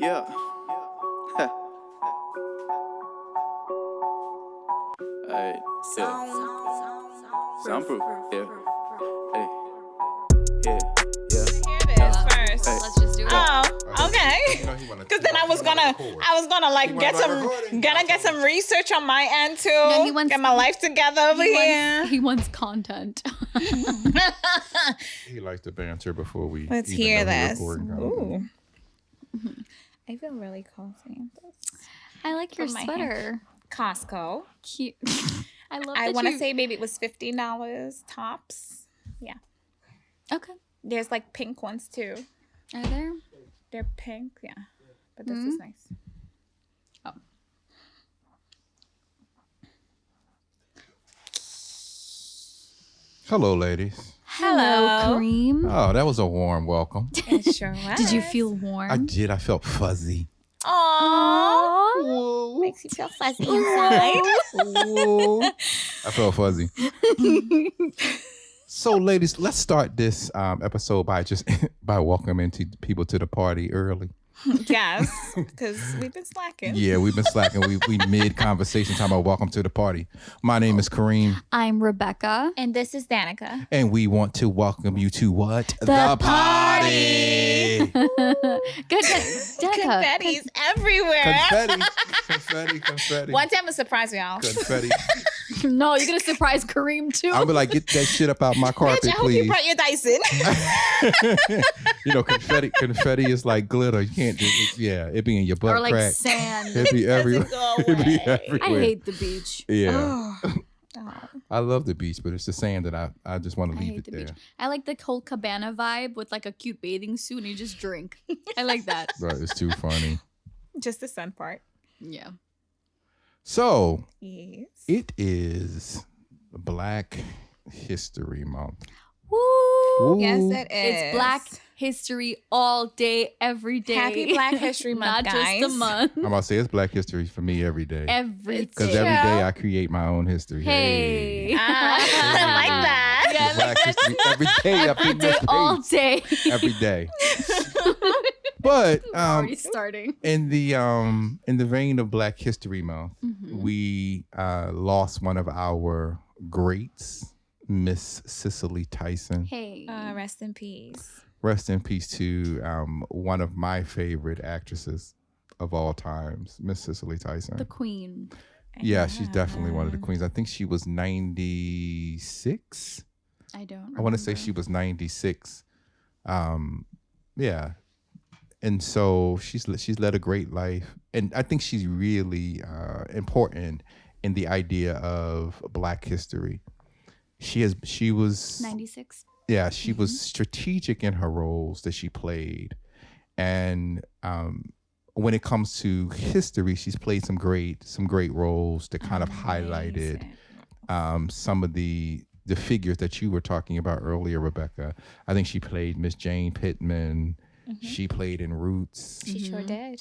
Yeah. Alright, yeah. Soundproof. Yeah. Hey. Yeah. Yeah. Hear this first. Hey. Let's just do it. Oh, okay. Because then I was gonna like get some research on my end too. No, he wants- get my life together over here. He wants content. He likes to banter before we Let's even hear know we're this. recording. Ooh. I feel really cozy. I like your Put my sweater. Costco. Cute. I love. I that want to you- say maybe it was $15 tops. Yeah. Okay. There's like pink ones too. Are there? They're pink, yeah. But this is nice. Oh. Hello, ladies. Hello. Kareem. Oh, that was a warm welcome. It sure was. Did you feel warm? I did. I felt fuzzy. Aww. Whoa. Makes you feel fuzzy inside. Whoa. I felt fuzzy. So, ladies, let's start this episode by welcoming people to the party early. Yes, because we've been slacking. Yeah, we've been slacking. we mid conversation talking about welcome to the party. My name is Kareem, I'm Rebekah. And this is Danica. and we want to welcome you to what? The party. Good. Danica. Confetti's everywhere. Confetti. One time a surprise, y'all. Confetti. No, you're gonna surprise Kareem too. I'll be like, get that shit up out my carpet, Bitch, I hope you please. brought your Dyson. You know, confetti is like glitter. You can't do it. Yeah, it be in your butt or like crack. sand. It be everywhere. go It be away. everywhere. I hate the beach. Yeah. Oh. I love the beach, but it's the sand that I just want to I leave hate it the there. beach. I like the whole cabana vibe with like a cute bathing suit and you just drink. I like that. Right, it's too funny. Just the sun part. Yeah. So Yes. it is Black History Month. Woo! Ooh. Yes, it is. It's Black History all day, every day. Happy Black History Month, Not just guys. a month. I'm about to say it's Black History for me every day. Every It's Because day. every Yeah. day I create my own history. Hey. I like that. Yeah, Black history every day. I every think day, that's all great. day. Every day. But Already starting. in the vein of Black History Month, we lost one of our greats, Miss Cicely Tyson. Hey. Rest in peace. Rest in peace to one of my favorite actresses of all times, Miss Cicely Tyson. the queen. Yeah, she's definitely one of the queens. I think she was 96. I don't I want to say she was 96. Yeah. And so she's led a great life. And I think she's really important in the idea of Black history. She was 96. Yeah, she was strategic in her roles that she played. And when it comes to history, she's played some great roles that kind of highlighted some of the figures that you were talking about earlier, Rebekah. I think she played Miss Jane Pittman. She played in Roots. She sure did.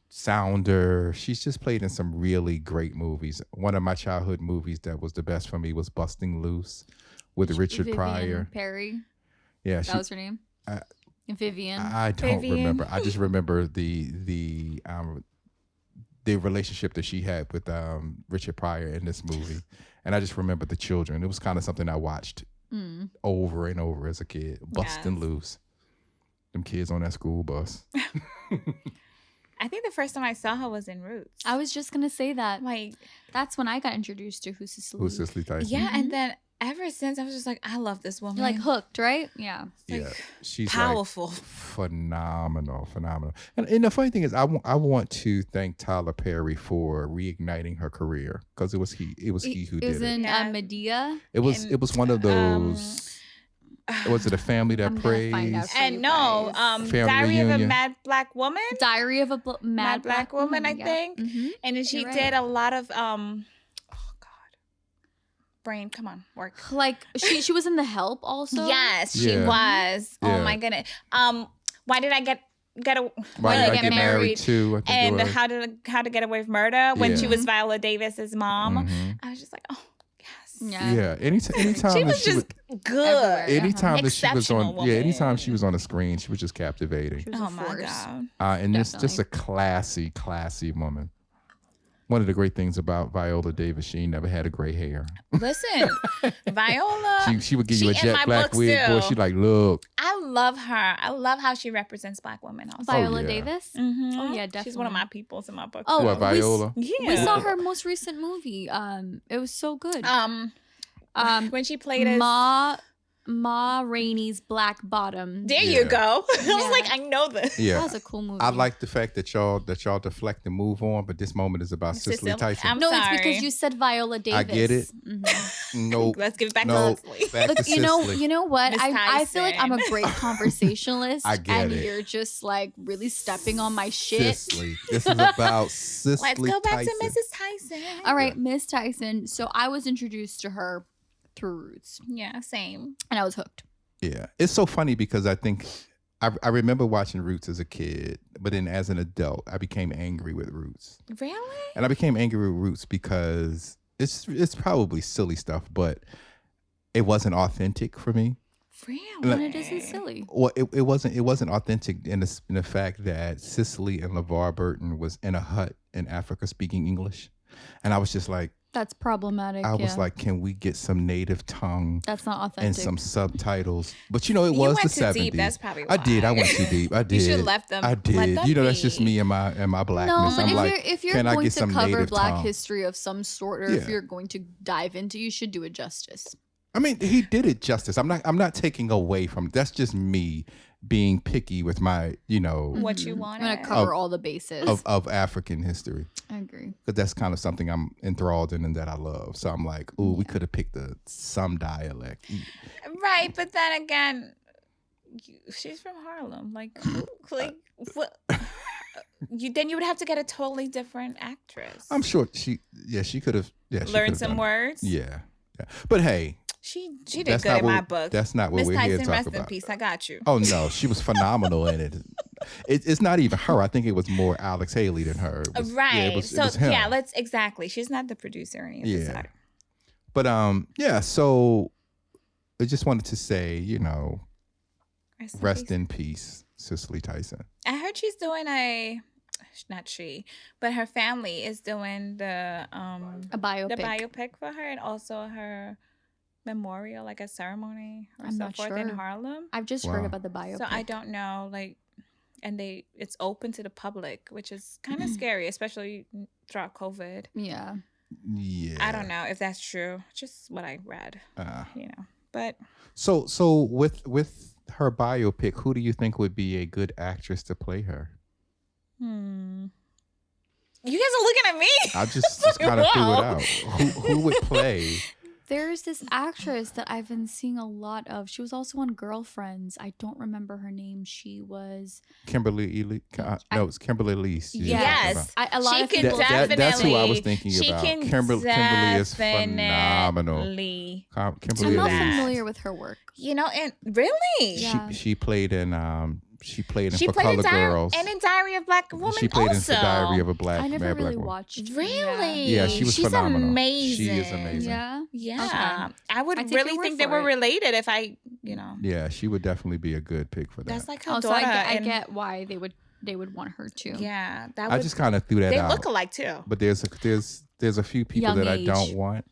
Sounder. She's just played in some really great movies. One of my childhood movies that was the best for me was Busting Loose with Richard Vivian Pryor. Perry. Yeah, That was her name. Vivian. I don't Vivian. remember. I just remember the relationship that she had with Richard Pryor in this movie, and I just remember the children. It was kind of something I watched over and over as a kid. Busting Yes. Loose. Them kids on that school bus. I think the first time I saw her was in Roots. I was just going to say that. like, That's when I got introduced to Who's Cicely. Who's Cicely Tyson? yeah, and then ever since I was just like, I love this woman. You're like hooked, right? Yeah. Yeah, she's powerful. like phenomenal. And the funny thing is, I want to thank Tyler Perry for reigniting her career because it was he who did it. Isn't Yeah. Medea? It was one of those. Was it a family that I'm gonna find out prays? for And you no, guys. Family Diary of a Reunion. Mad Black Woman. Diary of a Mad Black Woman, I yeah. think. Mhm. And then she You're right. did a lot of oh God. Brain, come on, work. Like she was in The Help also. Yes, she Yeah. was. Yeah. Oh my goodness. Why did I get Why did I get married married? too? I think it And was. how to get away with murder when she Yeah. was Viola Davis's mom. Mhm. I was just like, oh yes. Yeah. Anytime She that was she just would, good. anytime that she was Exceptional on, woman. anytime she was on the screen, she was just captivating. She was Oh a my force. God. And just Definitely. a classy woman. One of the great things about Viola Davis, she never had a gray hair. Listen, Viola. She would give you a she in my jet black book wig, boy. still. She like, look. I love her. I love how she represents Black women. Also. Viola yeah. Davis. Mhm. Oh yeah, definitely. She's one of my peoples in my book. Oh, too. What, Viola? Yeah. We saw her most recent movie. It was so good. When she played as Ma Rainey's Black Bottom. There Yeah. you go. I Yeah. was like, I know this. Yeah. That was a cool movie. I like the fact that y'all deflect and move on, but this moment is about Cicely Tyson. I'm No, sorry. it's because you said Viola Davis. I get it. No, Let's give it back to no, Cicely. back Look, to Cicely. you know what? Miss I feel like I'm a Tyson. great conversationalist, I get and it. you're just like really stepping on my shit. Cicely. This is about Cicely Let's go back Tyson. to Mrs. Tyson. All right, Miss Tyson. So I was introduced to her through Roots, Yeah, same. and I was hooked. Yeah, it's so funny because I think I remember watching Roots as a kid, but then as an adult, I became angry with Roots, Really? and I became angry with Roots because it's probably silly stuff, but it wasn't authentic for me. Really? And it isn't silly. Well, it wasn't authentic in the fact that Cicely and LeVar Burton was in a hut in Africa speaking English, and I was just like, That's problematic. I yeah. was like, can we get some native tongue That's not authentic. and some subtitles? But it was You the went too 70s. deep, that's probably I did. I why. went too deep. I did. You should've left them. I Let did. them That's just be. me and my No, blackness. but I'm like, if you're can I going get to some cover native Black tongue? history of some sort, or if Yeah. you're going to dive into, you should do it justice. I mean, he did it justice. I'm not taking away from. That's just me being picky with my, What you I'm want? going to cover all the bases. of African history. I agree. Because that's kind of something I'm enthralled in and that I love. So I'm like, ooh, we could have picked some dialect. Right, but then again, she's from Harlem. Like what? Then you would have to get a totally different actress. I'm sure she could have. Yeah, she Learn could've some done it. words. Yeah. But hey, She did That's good not in my what- book. that's not what Miss we're here to Tyson, talk rest in about. peace. I got you. oh no, she was phenomenal in it. It's not even her. I think it was more Alex Haley than her. It was- Right. Yeah, it was him. yeah, let's exactly. She's not the producer or any of this. Yeah. But so I just wanted to say, rest in peace, Cicely Tyson. I heard she's doing not she, but her family is doing the A biopic. for her, and also her memorial, like a ceremony or I'm so not forth in sure. Harlem. I've just Wow. heard about the biopic. So I don't know, and it's open to the public, which is kind of scary, especially throughout COVID. Yeah. Yeah. I don't know if that's true. Just what I read, But So with her biopic, who do you think would be a good actress to play her? you guys are looking at me. I just kind of threw it Wow. out. Who would play? There's this actress that I've been seeing a lot of. She was also on Girlfriends. I don't remember her name. She was Kimberly Elise? No, it's Kimberly Elise. you're Yes. talking about. A lot She of can people. definitely. That's who I was thinking she about. Can Kimberly is phenomenal. definitely Kimberly I'm not that. Elise. familiar with her work. And really, Yeah. She played in she For played Color in Girls. and in Diary of Black Woman. She played also. in For Diary of a Black I never Mad really Black Woman. watched. Really? Yeah, she was She's phenomenal. amazing. She is amazing. Yeah. Yeah, Okay. I would I take really your word think they for were it. related if I, Yeah, she would definitely be a good pick for that. That's like her Oh, so daughter. I and- get why they would want her to. Yeah, that I would. just kind of threw that They out. look alike too. But there's a few people Young that I age. don't want.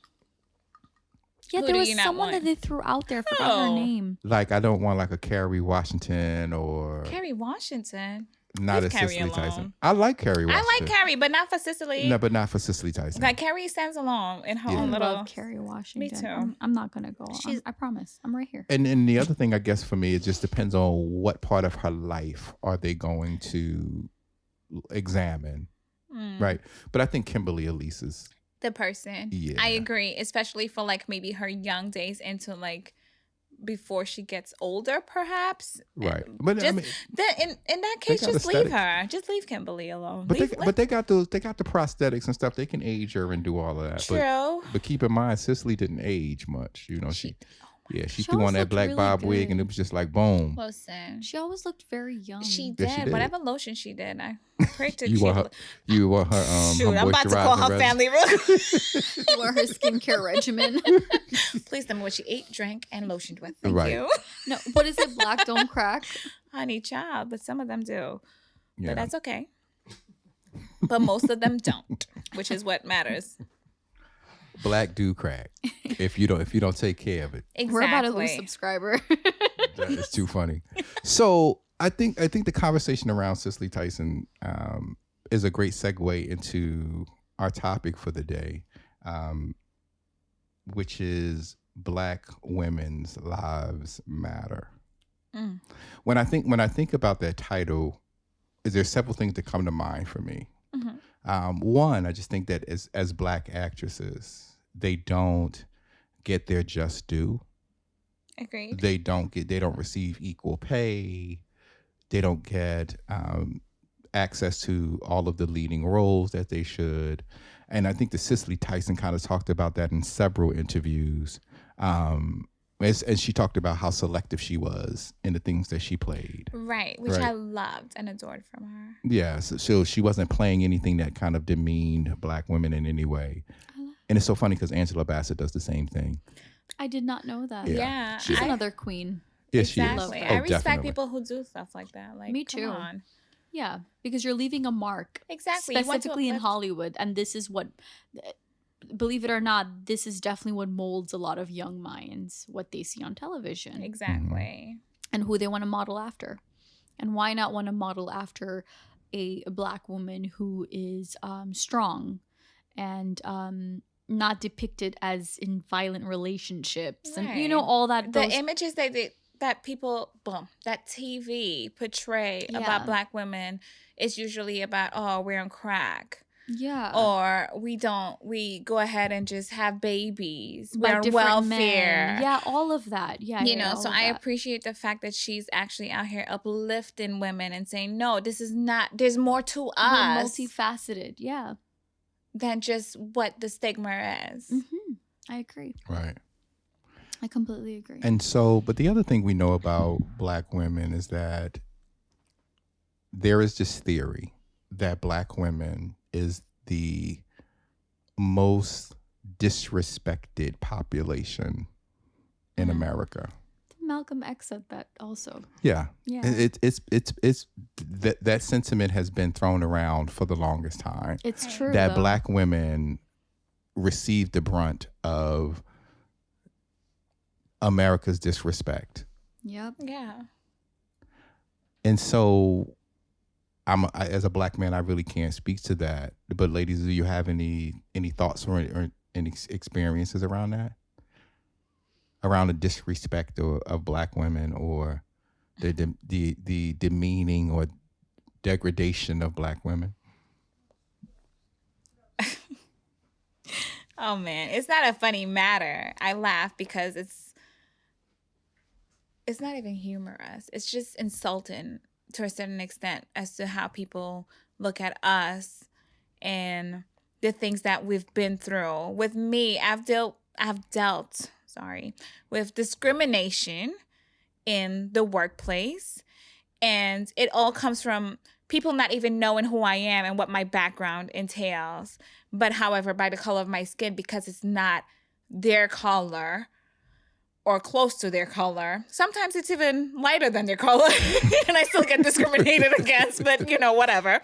Yeah, Who there do was you not someone want? that they threw out there. I forgot her Oh. name. Like I don't want like a Kerry Washington or Carrie Washington. not a leave Kerry Cicely alone. Tyson. I like Kerry Washington. I like Carrie, but not for Cicely. No, but not for Cicely Tyson. Like Carrie stands alone in her Yeah. I own little. love Kerry Washington. too. I'm not gonna go. She's- I promise. I'm right here. And the other thing, I guess, for me, it just depends on what part of her life are they going to examine, Mm. right? But I think Kimberly Elise is, The person. Yeah. I agree, especially for like maybe her young days into like before she gets older, perhaps. right. But I Just mean, in that case, got just leave aesthetics. her. Just leave Kimberly alone. but Leave, they got the prosthetics and stuff. They can age her and do all of that. true. But keep in mind, Cicely didn't age much. You know, she Yeah, she She threw on always that looked black really bob wig, and good. it was just like boom. Listen, She always looked very young. she Yes, she did. did. Whatever lotion she did, I prayed to You want her? You want her? Shoot, her I'm about to call moisturizing her resin? family real quick. Or her skincare regimen. Please tell me what she ate, drank, and lotioned with. Thank Right. you. No, what is it? Black don't crack. Honey child, but some of them do. Yeah. But that's okay. But most of them don't, which is what matters. Black do crack if you don't take care of it. Exactly. We're about to lose subscriber. That is too funny. So I think the conversation around Cicely Tyson is a great segue into our topic for the day, which is Black women's lives matter. Mm. When I think about that title, there's several things that come to mind for me. Mm-hmm. One, I just think that as Black actresses, they don't get their just due. Agreed. They don't receive equal pay. They don't get access to all of the leading roles that they should. And I think that Cicely Tyson kind of talked about that in several interviews. And she talked about how selective she was in the things that she played. Right, which Right. I loved and adored from her. Yeah, so she wasn't playing anything that kind of demeaned Black women in any way. And it's so funny because Angela Bassett does the same thing. I did not know that. Yeah. Yeah. She's another queen. Yes, she is. Exactly. Oh, I respect definitely. people who do stuff like that. Like, Me come too. on. Yeah, because you're leaving a mark. Exactly. You want to Specifically in uplift- Hollywood. And this is what, believe it or not, this is definitely what molds a lot of young minds, what they see on television. Exactly. And who they want to model after. And why not want to model after a Black woman who is strong and not depicted as in violent relationships and Right. all that. The images that people, that TV portray Yeah. about Black women is usually about, oh, we're on crack. Yeah. Or we go ahead and just have babies. By We're on different welfare. men. Yeah, all of that. Yeah. You all so of I that. appreciate the fact that she's actually out here uplifting women and saying, no, this is not, there's more to We're us multifaceted. Yeah. than just what the stigma is. I agree. Right. I completely agree. And so, but the other thing we know about Black women is that there is this theory that Black women is the most disrespected population in America. Malcolm X said that also. Yeah. Yeah. It's that sentiment has been thrown around for the longest time. It's true. That though. Black women receive the brunt of America's disrespect. Yep. Yeah. And so as a Black man, I really can't speak to that. But ladies, do you have any thoughts or any experiences around that? Around the disrespect of Black women or the demeaning or degradation of Black women? Oh man, it's not a funny matter. I laugh because it's not even humorous. It's just insulting to a certain extent as to how people look at us and the things that we've been through. With me, I've dealt with discrimination in the workplace, and it all comes from people not even knowing who I am and what my background entails. But however, by the color of my skin, because it's not their color or close to their color. Sometimes it's even lighter than their color and I still get discriminated against, but whatever.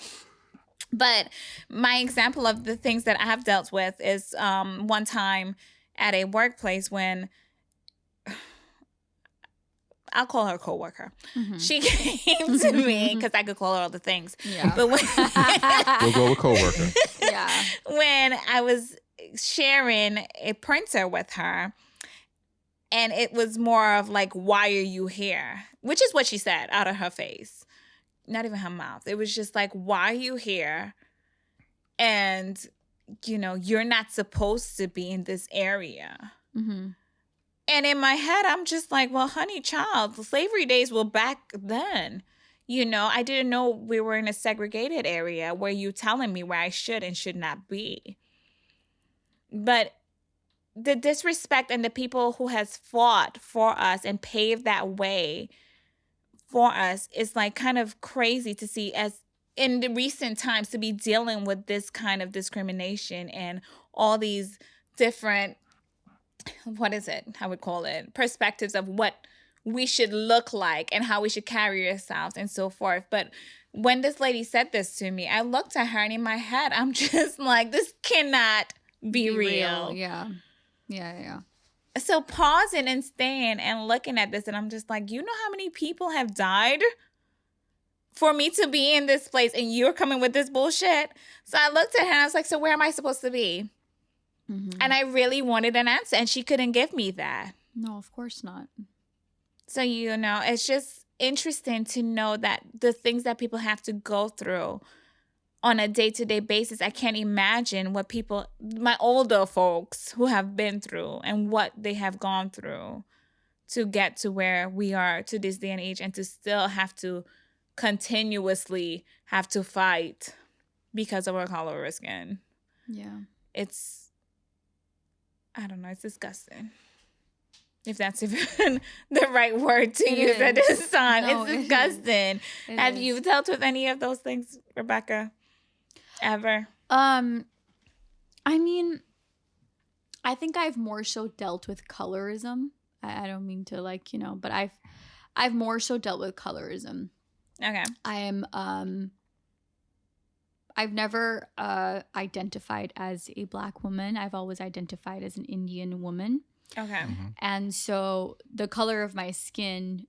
But my example of the things that I have dealt with is one time at a workplace when I'll call her a coworker. Mm-hmm. She came to me because I could call her other things. Yeah. But when, We'll go with coworker. Yeah. when I was sharing a printer with her, and it was more of like, why are you here? Which is what she said out of her face. Not even her mouth. It was just like, why are you here? And, you're not supposed to be in this area. Mm-hmm. And in my head, I'm just like, well, honey child, the slavery days were back then. I didn't know we were in a segregated area where you telling me where I should and should not be. But the disrespect and the people who has fought for us and paved that way for us is like kind of crazy to see, as in the recent times, to be dealing with this kind of discrimination and all these different, what is it? I would call it perspectives of what we should look like and how we should carry ourselves and so forth. But when this lady said this to me, I looked at her and in my head, I'm just like, this cannot be real. Yeah. So pausing and staying and looking at this, and I'm just like, you know how many people have died for me to be in this place, and you're coming with this bullshit? So I looked at her and I was like, so where am I supposed to be? Mm-hmm. And I really wanted an answer, and she couldn't give me that. No, of course not. So, you know, it's just interesting to know that the things that people have to go through on a day-to-day basis, I can't imagine what people, my older folks who have been through and what they have gone through to get to where we are to this day and age, and to still have to continuously have to fight because of our color of skin. Yeah. It's, I don't know, it's disgusting. If that's even the right word to use at this time. No, it's disgusting. Have you dealt with any of those things, Rebekah? Ever? I mean, I think I've more so dealt with colorism. I don't mean to like, you know, but I've more so dealt with colorism. Okay. I've never identified as a Black woman. I've always identified as an Indian woman. Okay. Mm-hmm. And so the color of my skin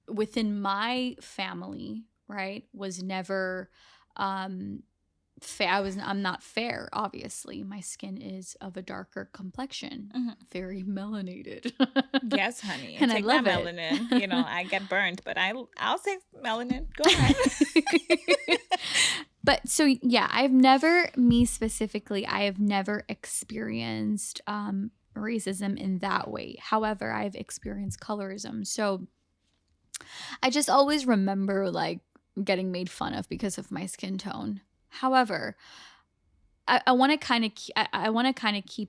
within my family, right, was never fair. I'm not fair, obviously. My skin is of a darker complexion, very melanated. Yes, honey. And Take I love my it. melanin. You know, I get burned, but I'll take melanin. Go ahead. But so, yeah, I have never experienced racism in that way. However, I've experienced colorism. So I just always remember like getting made fun of because of my skin tone. However, I want to kind of keep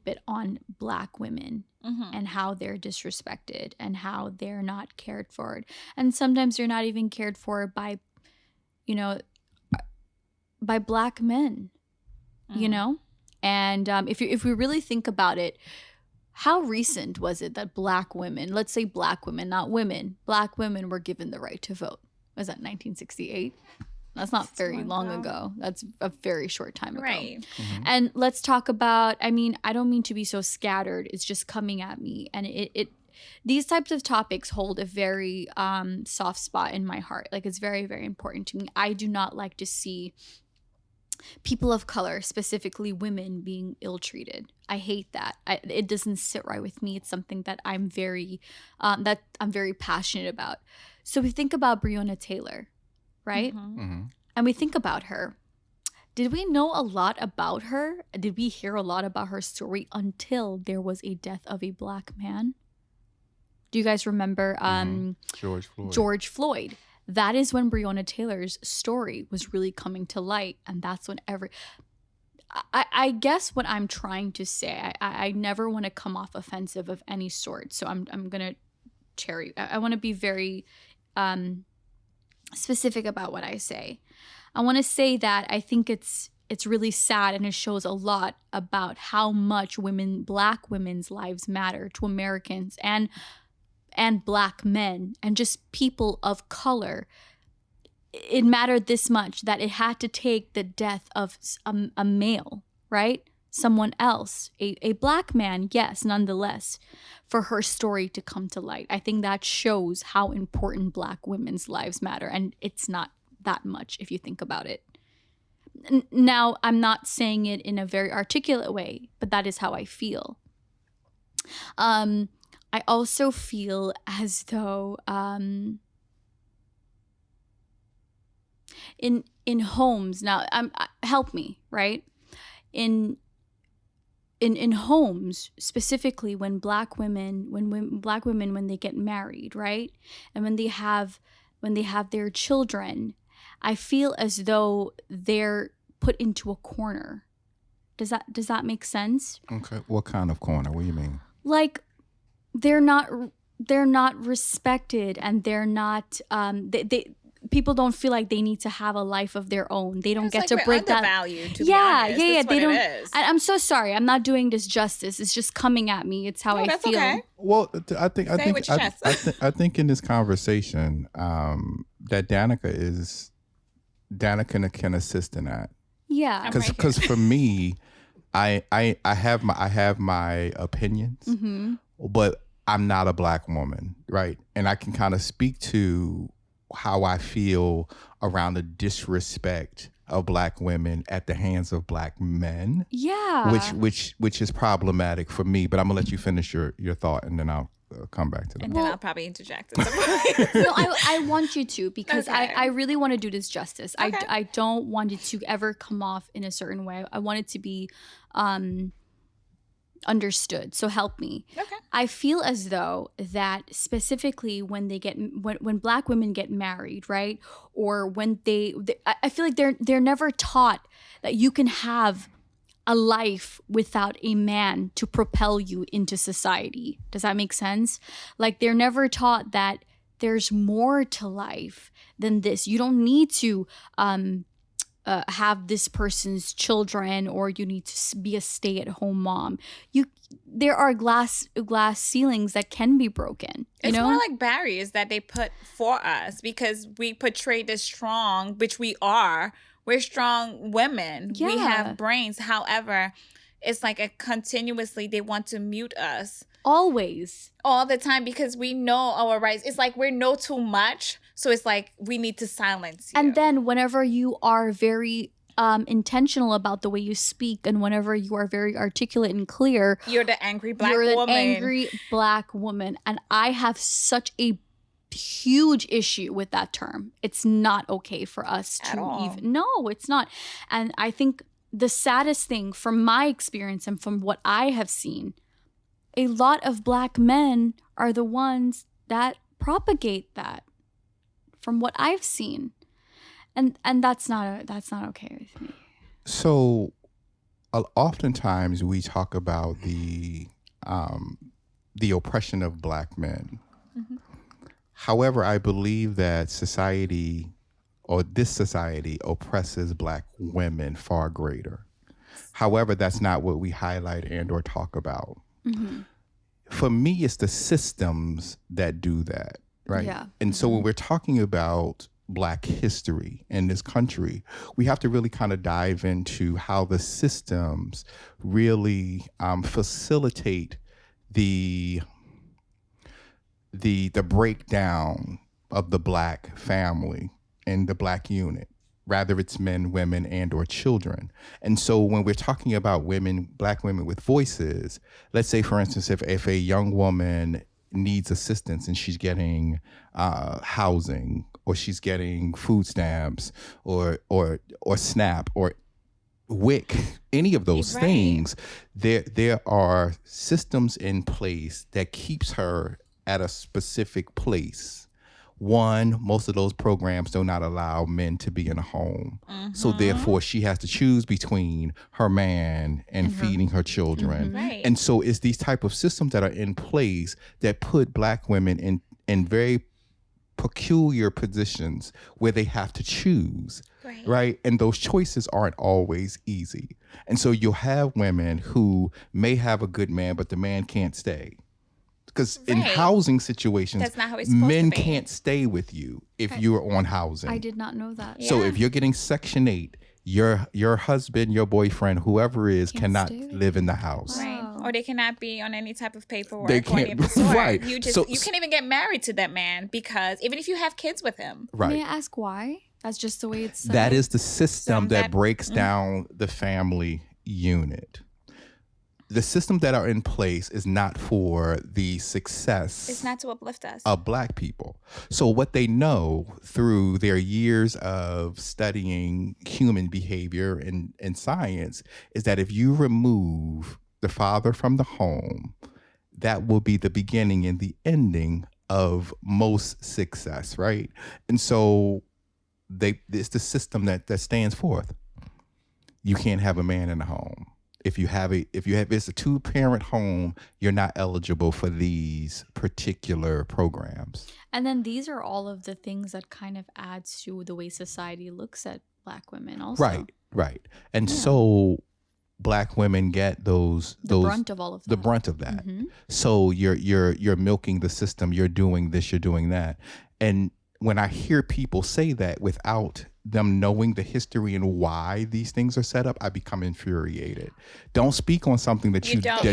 it on Black women and how they're disrespected and how they're not cared for. And sometimes they're not even cared for by, you know, by Black men, you know? And if we really think about it, how recent was it that Black women, let's say Black women, not women, Black women were given the right to vote? Was that 1968? That's not very long ago. That's a very short time ago. Right. And let's talk about, I mean, I don't mean to be so scattered. It's just coming at me. And these types of topics hold a very soft spot in my heart. Like, it's very, very important to me. I do not like to see people of color, specifically women, being ill-treated. I hate that. It doesn't sit right with me. It's something that I'm very passionate about. So we think about Breonna Taylor, right? And we think about her. Did we know a lot about her? Did we hear a lot about her story until there was a death of a Black man? Do you guys remember George Floyd? That is when Breonna Taylor's story was really coming to light. And that's when I guess what I'm trying to say, I never want to come off offensive of any sort. So I'm going to I want to be very specific about what I say. I want to say that I think it's really sad, and it shows a lot about how much Black women's lives matter to Americans and Black men and just people of color. It mattered this much that it had to take the death of a male, right? Someone else, a Black man, yes, nonetheless, for her story to come to light. I think that shows how important Black women's lives matter, and it's not that much if you think about it. Now, I'm not saying it in a very articulate way, but that is how I feel. I also feel as though in homes now, help me, right? In homes, specifically when Black women when they get married, right, and when they have their children, I feel as though they're put into a corner, Does that make sense? Okay. What kind of corner? What do you mean? Like they're not respected, and they're not they people don't feel like they need to have a life of their own. They don't It's get like to we're break that. undervalued, to be honest. Yeah. That's They what don't. it is. I'm so sorry. I'm not doing this justice. It's just coming at me. It's how I That's feel. okay. Well, I think Say it with your chest. I think in this conversation, that Danica can assist in that. Yeah. I'm right here. Because for me, I have my opinions, Mm-hmm. but I'm not a black woman, right? And I can kind of speak to how I feel around the disrespect of black women at the hands of black men. Yeah. Which is problematic for me. But I'm gonna let you finish your thought, and then I'll come back to that. And then I'll probably interject at some point. No, I want you to, because Okay. I really want to do this justice. Okay. I don't want it to ever come off in a certain way. I want it to be understood. So help me. Okay. I feel as though that specifically when black women get married, right? Or when I feel like they're never taught that you can have a life without a man to propel you into society. Does that make sense? Like they're never taught that there's more to life than this. You don't need to have this person's children, or you need to be a stay-at-home mom. There are glass ceilings that can be broken. It's know? more like barriers that they put for us because we portray this strong, which we are. We're strong women. Yeah. We have brains. However, it's like they want to mute us Always. all the time because we know our rights. It's like we know too much. So it's like we need to silence you. And then whenever you are very intentional about the way you speak, and whenever you are very articulate and clear, you're the angry black you're woman. an angry black woman. And I have such a huge issue with that term. It's not okay for us At to all. even. No, it's not. And I think the saddest thing from my experience and from what I have seen, a lot of black men are the ones that propagate that, from what I've seen. And that's not okay with me. So, oftentimes we talk about the oppression of black men. Mm-hmm. However, I believe that this society oppresses black women far greater. However, that's not what we highlight and or talk about. Mm-hmm. For me, it's the systems that do that, right? Yeah. And so when we're talking about black history in this country, we have to really kind of dive into how the systems really facilitate the breakdown of the black family and the black unit, rather it's men, women, and or children. And so when we're talking about women, black women with voices, let's say, for instance, if a young woman needs assistance and she's getting housing, or she's getting food stamps, or SNAP, or WIC, any of those Right. things, there are systems in place that keeps her at a specific place. One, most of those programs do not allow men to be in a home. Mm-hmm. So therefore, she has to choose between her man and feeding her children. Mm-hmm. Right. And so it's these type of systems that are in place that put black women in very peculiar positions where they have to choose. Right. And those choices aren't always easy. And so you'll have women who may have a good man, but the man can't stay. Because in Right. housing situations, That's not how it's supposed men to be. can't stay with you if you're on housing. I did not know that. Yeah. So if you're getting Section 8, your husband, your boyfriend, whoever is, Can't cannot stay with live in the house. Right. Wow. Or they cannot be on any type of paperwork They or any can't- of the sort. right. You So- can't even get married to that man because even if you have kids with him. Right. May I ask why? That's just the way it's set That up? is the system So that that- breaks down the family unit. The systems that are in place is not for the success It's not to uplift us. of black people. So what they know through their years of studying human behavior and science is that if you remove the father from the home, that will be the beginning and the ending of most success, right? And so it's the system that stands forth. You can't have a man in the home. if it's a 2-parent home, you're not eligible for these particular programs. And then these are all of the things that kind of adds to the way society looks at Black women also. Right. And so Black women get the brunt of all of that. The brunt of that. So you're milking the system, you're doing this, you're doing that. And when I hear people say that without them knowing the history and why these things are set up, I become infuriated. Don't speak on something that you don't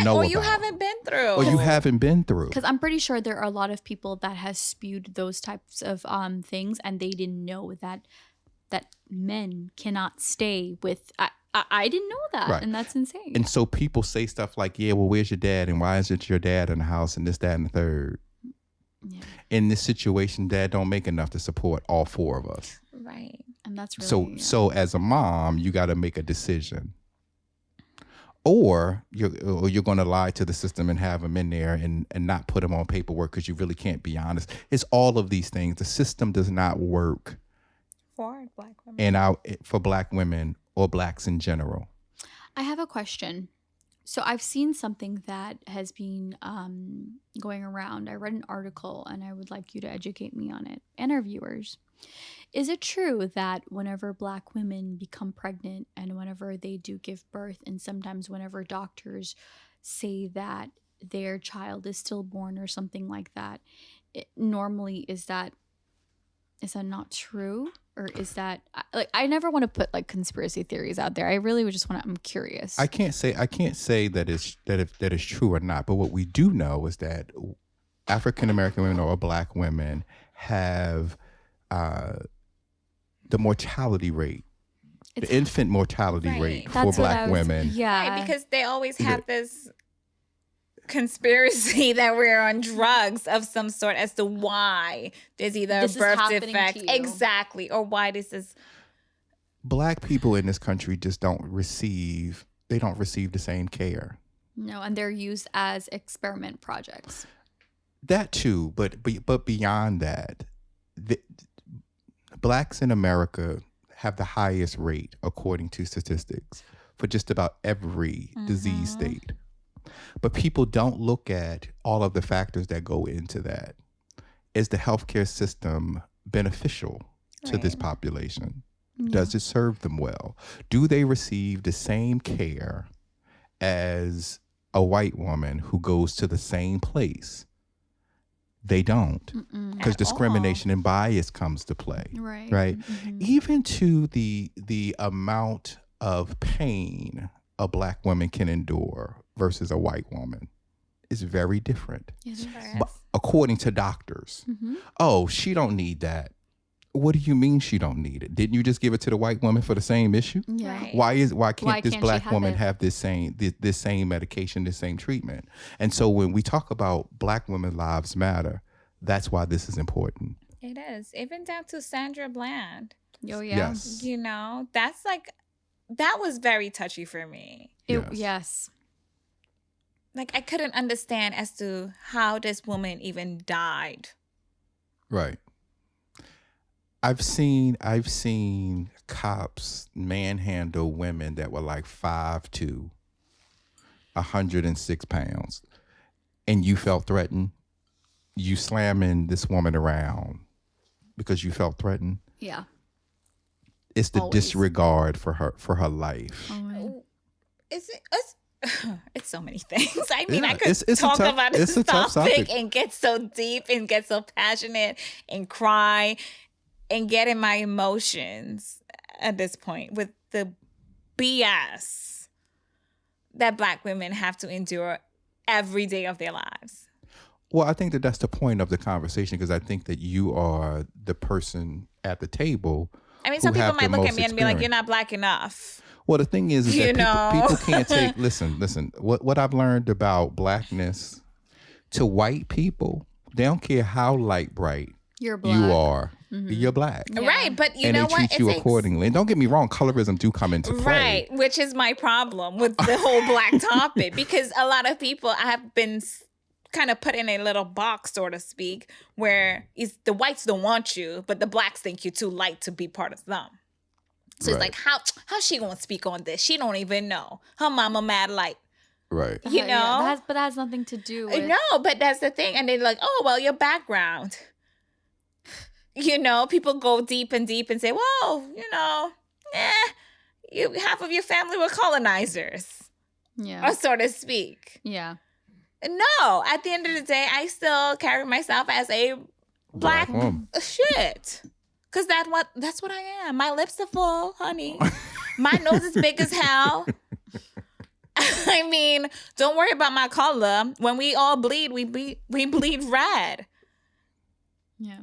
know or about. you haven't been through. Or you haven't been through. Because I'm pretty sure there are a lot of people that has spewed those types of things, and they didn't know that men cannot stay with. I didn't know that, and that's insane. And so people say stuff like, "Yeah, well, where's your dad? And why isn't your dad in the house? And this, that, and the third." Yeah. In this situation, dad don't make enough to support all 4 of us. Right. And that's really so as a mom, you got to make a decision. Or you're going to lie to the system and have them in there and not put them on paperwork because you really can't be honest. It's all of these things. The system does not work for Black women. For Black women or Blacks in general. I have a question. So I've seen something that has been going around. I read an article, and I would like you to educate me on it and our viewers. Is it true that whenever Black women become pregnant and whenever they do give birth, and sometimes whenever doctors say that their child is stillborn or something like that, normally is that not true? Or is that I never want to put conspiracy theories out there. I really would just I'm curious. I can't say that it's true or not. But what we do know is that African American women or Black women have the mortality rate, the infant mortality rate for Black women. Yeah, right, because they always have this conspiracy that we're on drugs of some sort as to why there's either a birth defect, exactly, or why this is. Black people in this country just don't receive the same care. No, and they're used as experiment projects. That too, but beyond that, Blacks in America have the highest rate, according to statistics, for just about every disease state. But people don't look at all of the factors that go into that. Is the healthcare system beneficial to this population? Does it serve them well? Do they receive the same care as a white woman who goes to the same place? They don't, because discrimination and bias comes to play. Right. Even to the amount of pain a Black woman can endure versus a white woman is very different. Yes. But according to doctors, oh, she don't need that. What do you mean she don't need it? Didn't you just give it to the white woman for the same issue? Yeah. Why can't this Black woman have this same medication, this same treatment? And so when we talk about Black women's lives matter, that's why this is important. It is. Even down to Sandra Bland. Oh yeah. Yes. You know, that was very touchy for me. Yes. Like, I couldn't understand as to how this woman even died. Right. I've seen cops manhandle women that were like 5'2", 106 pounds, and you felt threatened. You slamming this woman around because you felt threatened. Yeah. It's the disregard for her life. It's so many things. I mean, I could it's talk about this topic and and get so deep and get so passionate and cry and get in my emotions at this point with the BS that Black women have to endure every day of their lives. Well, I think that's the point of the conversation, because I think that you are the person at the table. I mean, some people might look at me and be like, "You're not Black enough." Well, the thing is that people can't take. Listen. What I've learned about Blackness, to white people, they don't care how light bright you are. You're Black. Yeah. Right, but you know what? And they treat you accordingly. And don't get me wrong, colorism do come into play. Right, which is my problem with the whole Black topic, because a lot of people have been kind of put in a little box, so to speak, where the whites don't want you, but the Blacks think you're too light to be part of them. So it's like, how she gonna speak on this? She don't even know. Her mama mad like, Right. you know? Yeah, but that has nothing to do with... No, but that's the thing. And they're like, oh, well, your background. You know, people go deep and say, well, you know, half of your family were colonizers. Yeah. Or so to speak. Yeah. No, at the end of the day, I still carry myself as a black woman. Shit. Because that's what I am. My lips are full, honey. My nose is big as hell. I mean, don't worry about my color. When we all bleed, we bleed red. Yeah.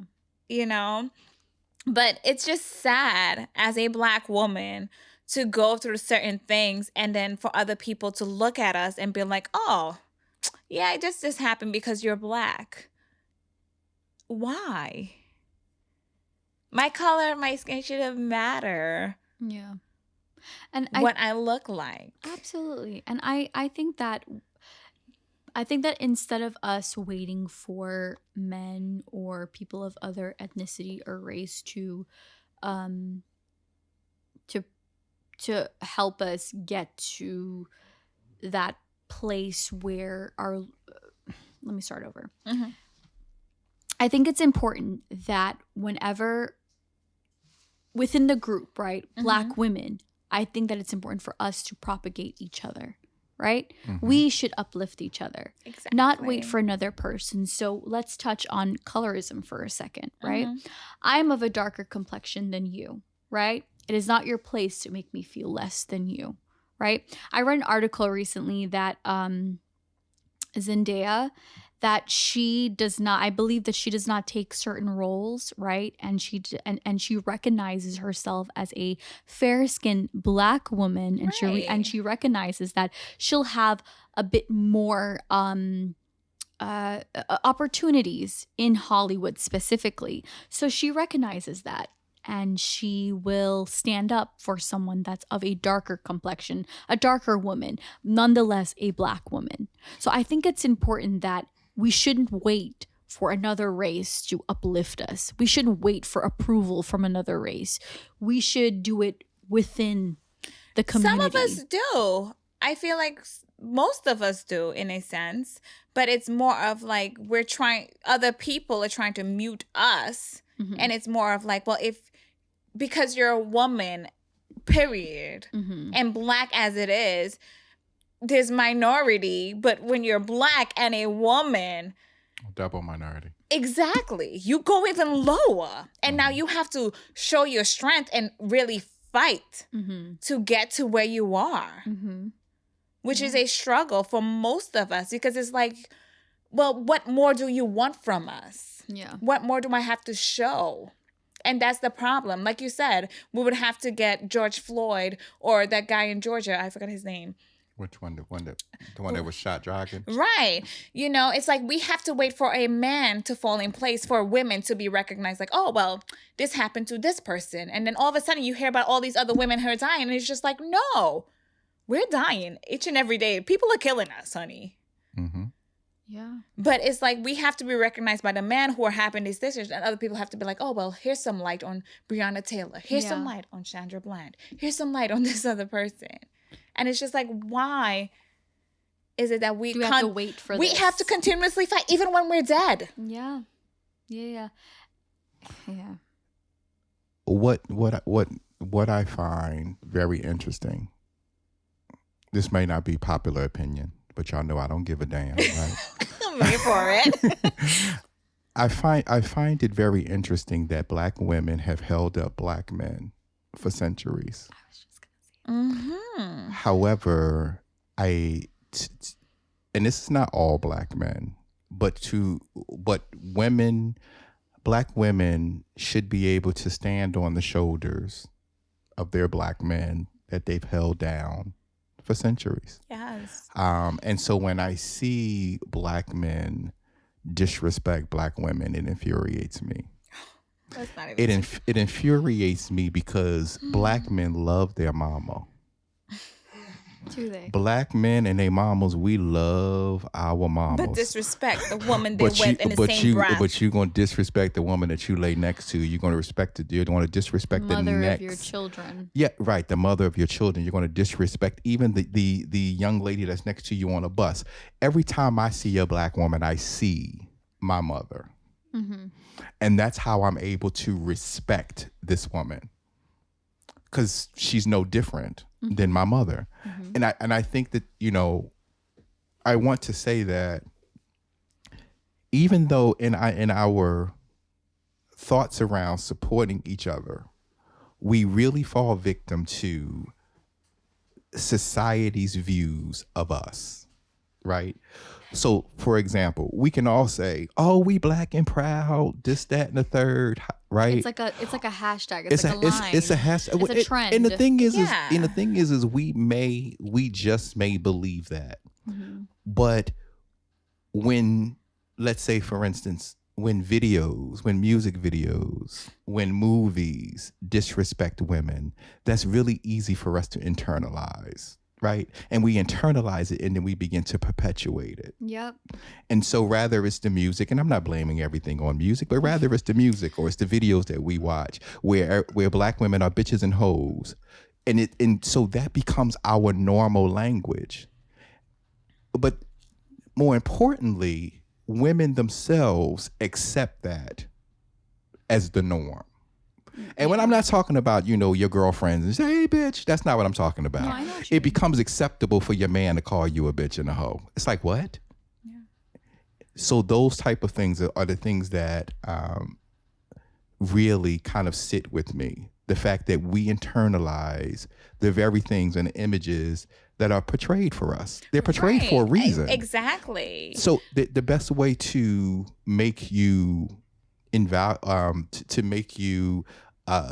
You know? But it's just sad as a black woman to go through certain things and then for other people to look at us and be like, oh, yeah, it just happened because you're black. Why? My color, my skin shouldn't matter. Yeah. And what I look like. Absolutely. And I think that instead of us waiting for men or people of other ethnicity or race to help us get to that place where let me start over. Mm-hmm. I think it's important that whenever within the group, right, Black women, I think that it's important for us to propagate each other, right? Mm-hmm. We should uplift each other, exactly. Not wait for another person. So let's touch on colorism for a second, right? I'm of a darker complexion than you, right? It is not your place to make me feel less than you, right? I read an article recently that Zendaya, that she does not, I believe that she does not take certain roles, right? And she recognizes herself as a fair-skinned Black woman, and she recognizes that she'll have a bit more opportunities in Hollywood specifically. So she recognizes that, and she will stand up for someone that's of a darker complexion, a darker woman, nonetheless a Black woman. So I think it's important that we shouldn't wait for another race to uplift us. We shouldn't wait for approval from another race. We should do it within the community. Some of us do. I feel like most of us do in a sense, but it's more of like other people are trying to mute us. And it's more of like, well, because you're a woman, period, and Black as it is, there's minority, but when you're Black and a woman, double minority. Exactly. You go even lower. And now you have to show your strength and really fight to get to where you are, which is a struggle for most of us, because it's like, well, what more do you want from us? Yeah. What more do I have to show? And that's the problem. Like you said, we would have to get George Floyd or that guy in Georgia. I forgot his name. Which one? The one that was shot jogging? Right. You know, it's like we have to wait for a man to fall in place for women to be recognized. Like, oh, well, this happened to this person. And then all of a sudden you hear about all these other women who are dying. And it's just like, no, we're dying each and every day. People are killing us, honey. Yeah. But it's like we have to be recognized by the man who are having these decisions. And other people have to be like, oh, well, here's some light on Breonna Taylor. Here's some light on Chandra Bland. Here's some light on this other person. And it's just like, why is it that we have to wait for we this? have to continuously fight even when we're dead? Yeah. What I find very interesting, this may not be popular opinion, but y'all know I don't give a damn, right? I'm here for it. I find it very interesting that Black women have held up Black men for centuries. However, and this is not all Black men, but Black women should be able to stand on the shoulders of their Black men that they've held down for centuries. Yes. And so when I see Black men disrespect Black women, it infuriates me. That's not even It infuriates me because Black men love their mama. Do they? Black men and their mamas, we love our mamas. But disrespect the woman they with in the same breath. But you're going to disrespect the woman that you lay next to. You're going to respect it. You're going to disrespect the Mother next. of your children. Yeah, right. The mother of your children. You're going to disrespect even the young lady that's next to you on a bus. Every time I see a black woman, I see my mother. Mm-hmm. And that's how I'm able to respect this woman. Because she's no different than my mother. Mm-hmm. And I think that, I want to say that even though in our thoughts around supporting each other, we really fall victim to society's views of us, right? So, for example, we can all say, "Oh, we black and proud," this, that, and the third, right? It's like a hashtag. It's like a line. It's a hashtag. It's a trend. And the thing is, we just may believe that, but when, let's say, for instance, when music videos, when movies disrespect women, that's really easy for us to internalize. Right. And we internalize it and then we begin to perpetuate it. Yep. And so rather it's the music, and I'm not blaming everything on music, but rather it's the music or it's the videos that we watch where black women are bitches and hoes. And so that becomes our normal language. But more importantly, women themselves accept that as the norm. And when I'm not talking about, your girlfriends and say, "Hey, bitch," that's not what I'm talking about. No, I know what you it mean. becomes acceptable for your man to call you a bitch and a hoe. It's like, what? Yeah. So those type of things are the things that really kind of sit with me. The fact that we internalize the very things and images that are portrayed for us. They're portrayed for a reason. Exactly. So the best way to make you to make you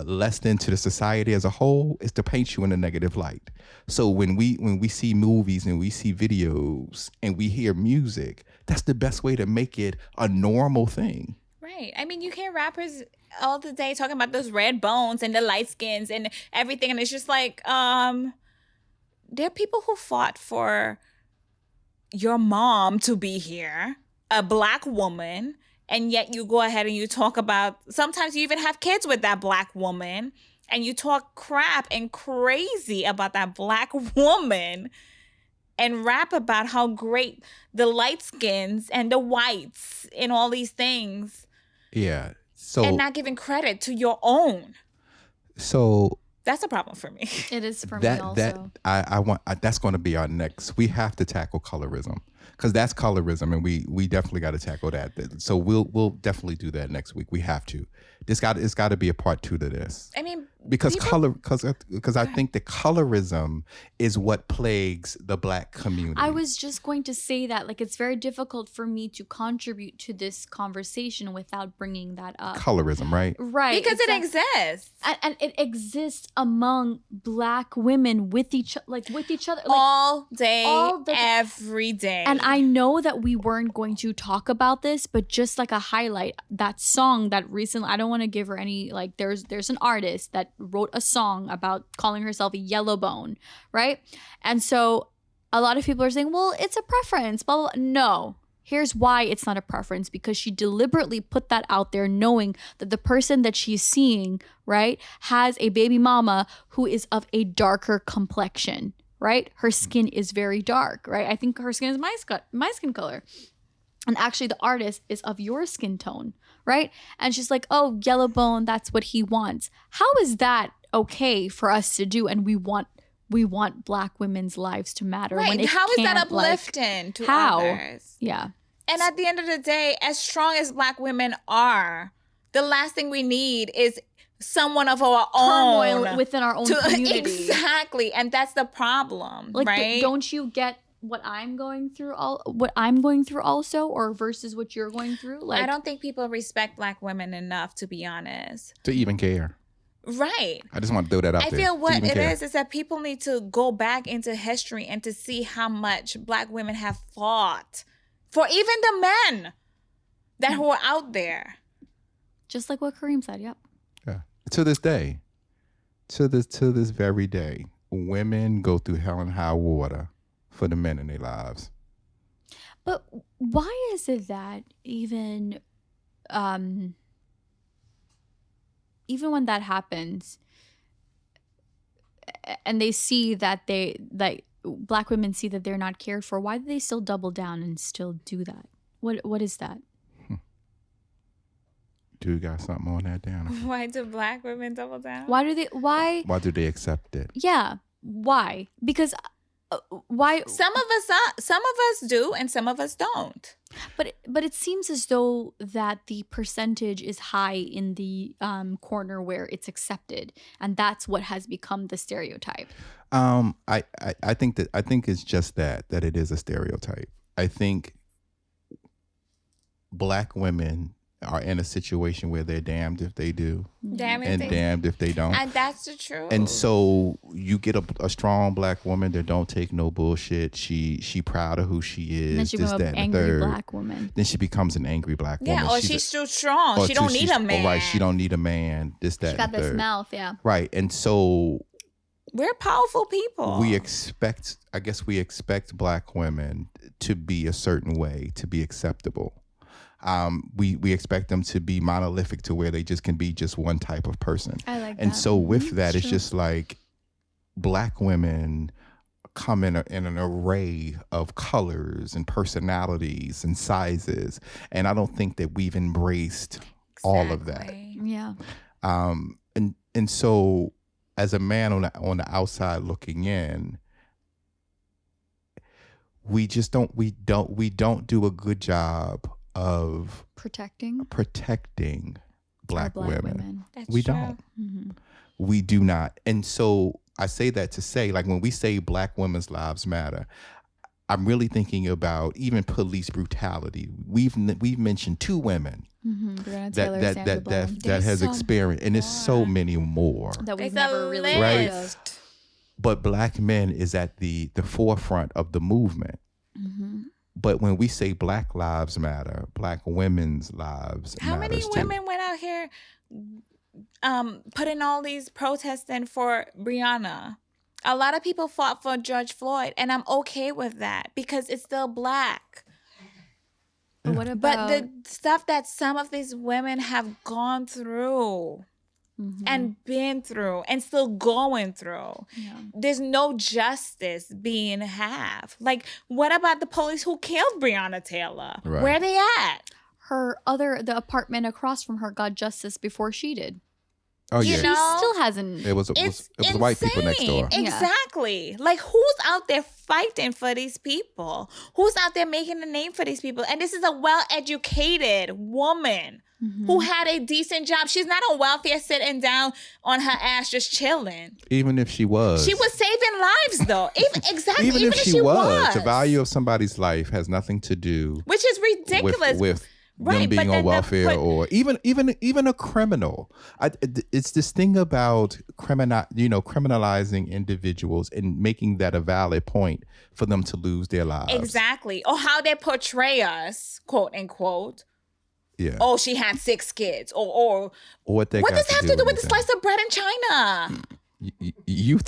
less than to the society as a whole is to paint you in a negative light. So when we see movies and we see videos and we hear music, that's the best way to make it a normal thing. Right. I mean, you hear rappers all the day talking about those red bones and the light skins and everything, and it's just like, there are people who fought for your mom to be here, a black woman. And yet you go ahead and you talk about, sometimes you even have kids with that black woman, and you talk crap and crazy about that black woman and rap about how great the light skins and the whites and all these things. Yeah. So and not giving credit to your own. So that's a problem for me. It is for me also. That's going to be our next. We have to tackle colorism. Because that's colorism, and we definitely got to tackle that. So we'll definitely do that next week. We have to. It's got to be a part 2 to this. I mean, because I think the colorism is what plagues the black community. I was just going to say that, like, it's very difficult for me to contribute to this conversation without bringing that up. Colorism, right? Right. Because it exists. And it exists among black women with each other, like all day, every day. And I know that we weren't going to talk about this, but just like a highlight, that song that recently, I don't want to give her any, like, there's an artist that wrote a song about calling herself a yellow bone, right? And so a lot of people are saying, well, it's a preference, blah, blah, blah. No. Here's why it's not a preference, because she deliberately put that out there knowing that the person that she's seeing, right, has a baby mama who is of a darker complexion, right? Her skin is very dark, right? I think her skin is my skin color. And actually the artist is of your skin tone, right? And she's like, "Oh, yellow bone, that's what he wants." How is that okay for us to do? And we want black women's lives to matter. Right. When how is that uplifting to others? Yeah. And at the end of the day, as strong as black women are, the last thing we need is someone of our own turmoil within our own community. Exactly. And that's the problem, like, right? Don't you get what I'm going through also, or versus what you're going through? Like, I don't think people respect black women enough, to be honest. To even care. Right. I just want to throw that out there. I feel what it is that people need to go back into history and to see how much black women have fought for even the men that who are out there. Just like what Kareem said, yep. Yeah. To this day, to this very day, women go through hell and high water for the men in their lives. But why is it that even when that happens, and they see that Black women see that they're not cared for, why do they still double down and still do that? What is that? Do you got something on that, Danica? Why do Black women double down? Why do they accept it? Yeah, why? Because why? Some of us do, and some of us don't. But it seems as though that the percentage is high in the corner where it's accepted, and that's what has become the stereotype. I think it's just that it is a stereotype. I think Black women are in a situation where they're damned if they do, damned if they don't. And that's the truth. And so you get a strong Black woman that don't take no bullshit. She proud of who she is. And then she becomes an angry Black woman. Then she becomes an angry Black woman. Yeah, or she's too strong. She don't need a man. Right, she don't need a man. This, that, she got this mouth, yeah. Right, and so we're powerful people. We expect Black women to be a certain way, to be acceptable. We expect them to be monolithic to where they just can be just one type of person. I like that. And so with that, it's just like Black women come in an array of colors and personalities and sizes. And I don't think that we've embraced all of that. Yeah. And so as a man on the outside looking in, we don't do a good job of protecting Black women. We true. don't. Mm-hmm. We do not. And so I say that to say, like, when we say Black women's lives matter, I'm really thinking about even police brutality. We've mentioned 2 women that has experienced, and there's so many more that we've never really heard of. Right? But Black men is at the forefront of the movement. Mm-hmm. But when we say Black lives matter, Black women's lives matter. How many women went out here putting all these protests in for Breonna? A lot of people fought for George Floyd, and I'm okay with that because it's still Black. But what about the stuff that some of these women have gone through and been through and still going through? Yeah. There's no justice being had. Like, what about the police who killed Breonna Taylor? Right. Where are they at? The apartment across from her got justice before she did. Oh yeah, She still hasn't. it was white people next door. Exactly. Like, who's out there fighting for these people? Who's out there making a name for these people? And this is a well-educated woman who had a decent job. She's not on welfare sitting down on her ass just chilling. Even if she was saving lives, though. Even if she was, the value of somebody's life has nothing to do, which is ridiculous, with them being on welfare or even a criminal. It's this thing about criminalizing individuals and making that a valid point for them to lose their lives. Exactly. Or how they portray us, quote unquote. Yeah. Oh, she had 6 kids. Or what does that have to do with the slice of bread in China? You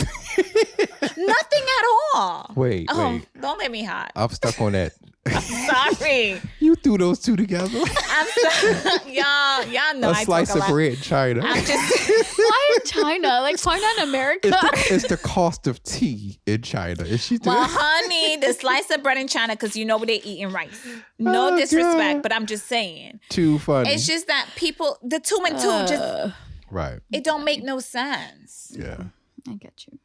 Nothing at all. Wait. Don't let me hot. I'm stuck on that. I'm sorry. You threw those two together. I'm sorry. Y'all know a slice of bread in China. I'm just Why in China? Like, why not in America? It's the cost of tea in China. Is she doing? Well, honey, the slice of bread in China, because you know they're eating rice. No disrespect, but I'm just saying. Too funny. It's just that people, the 2 and 2 just right. It don't make no sense. Yeah. I get you.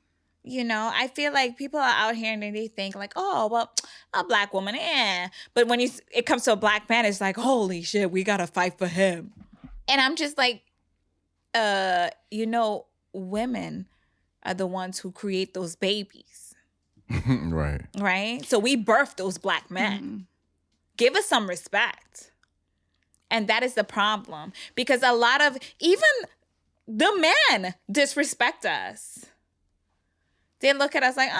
You know, I feel like people are out here and they think like, oh, well, a Black woman, But when it comes to a Black man, it's like, holy shit, we got to fight for him. And I'm just like, women are the ones who create those babies. Right. Right? So we birthed those Black men. Give us some respect. And that is the problem. Because a lot of, even the men disrespect us. They look at us like,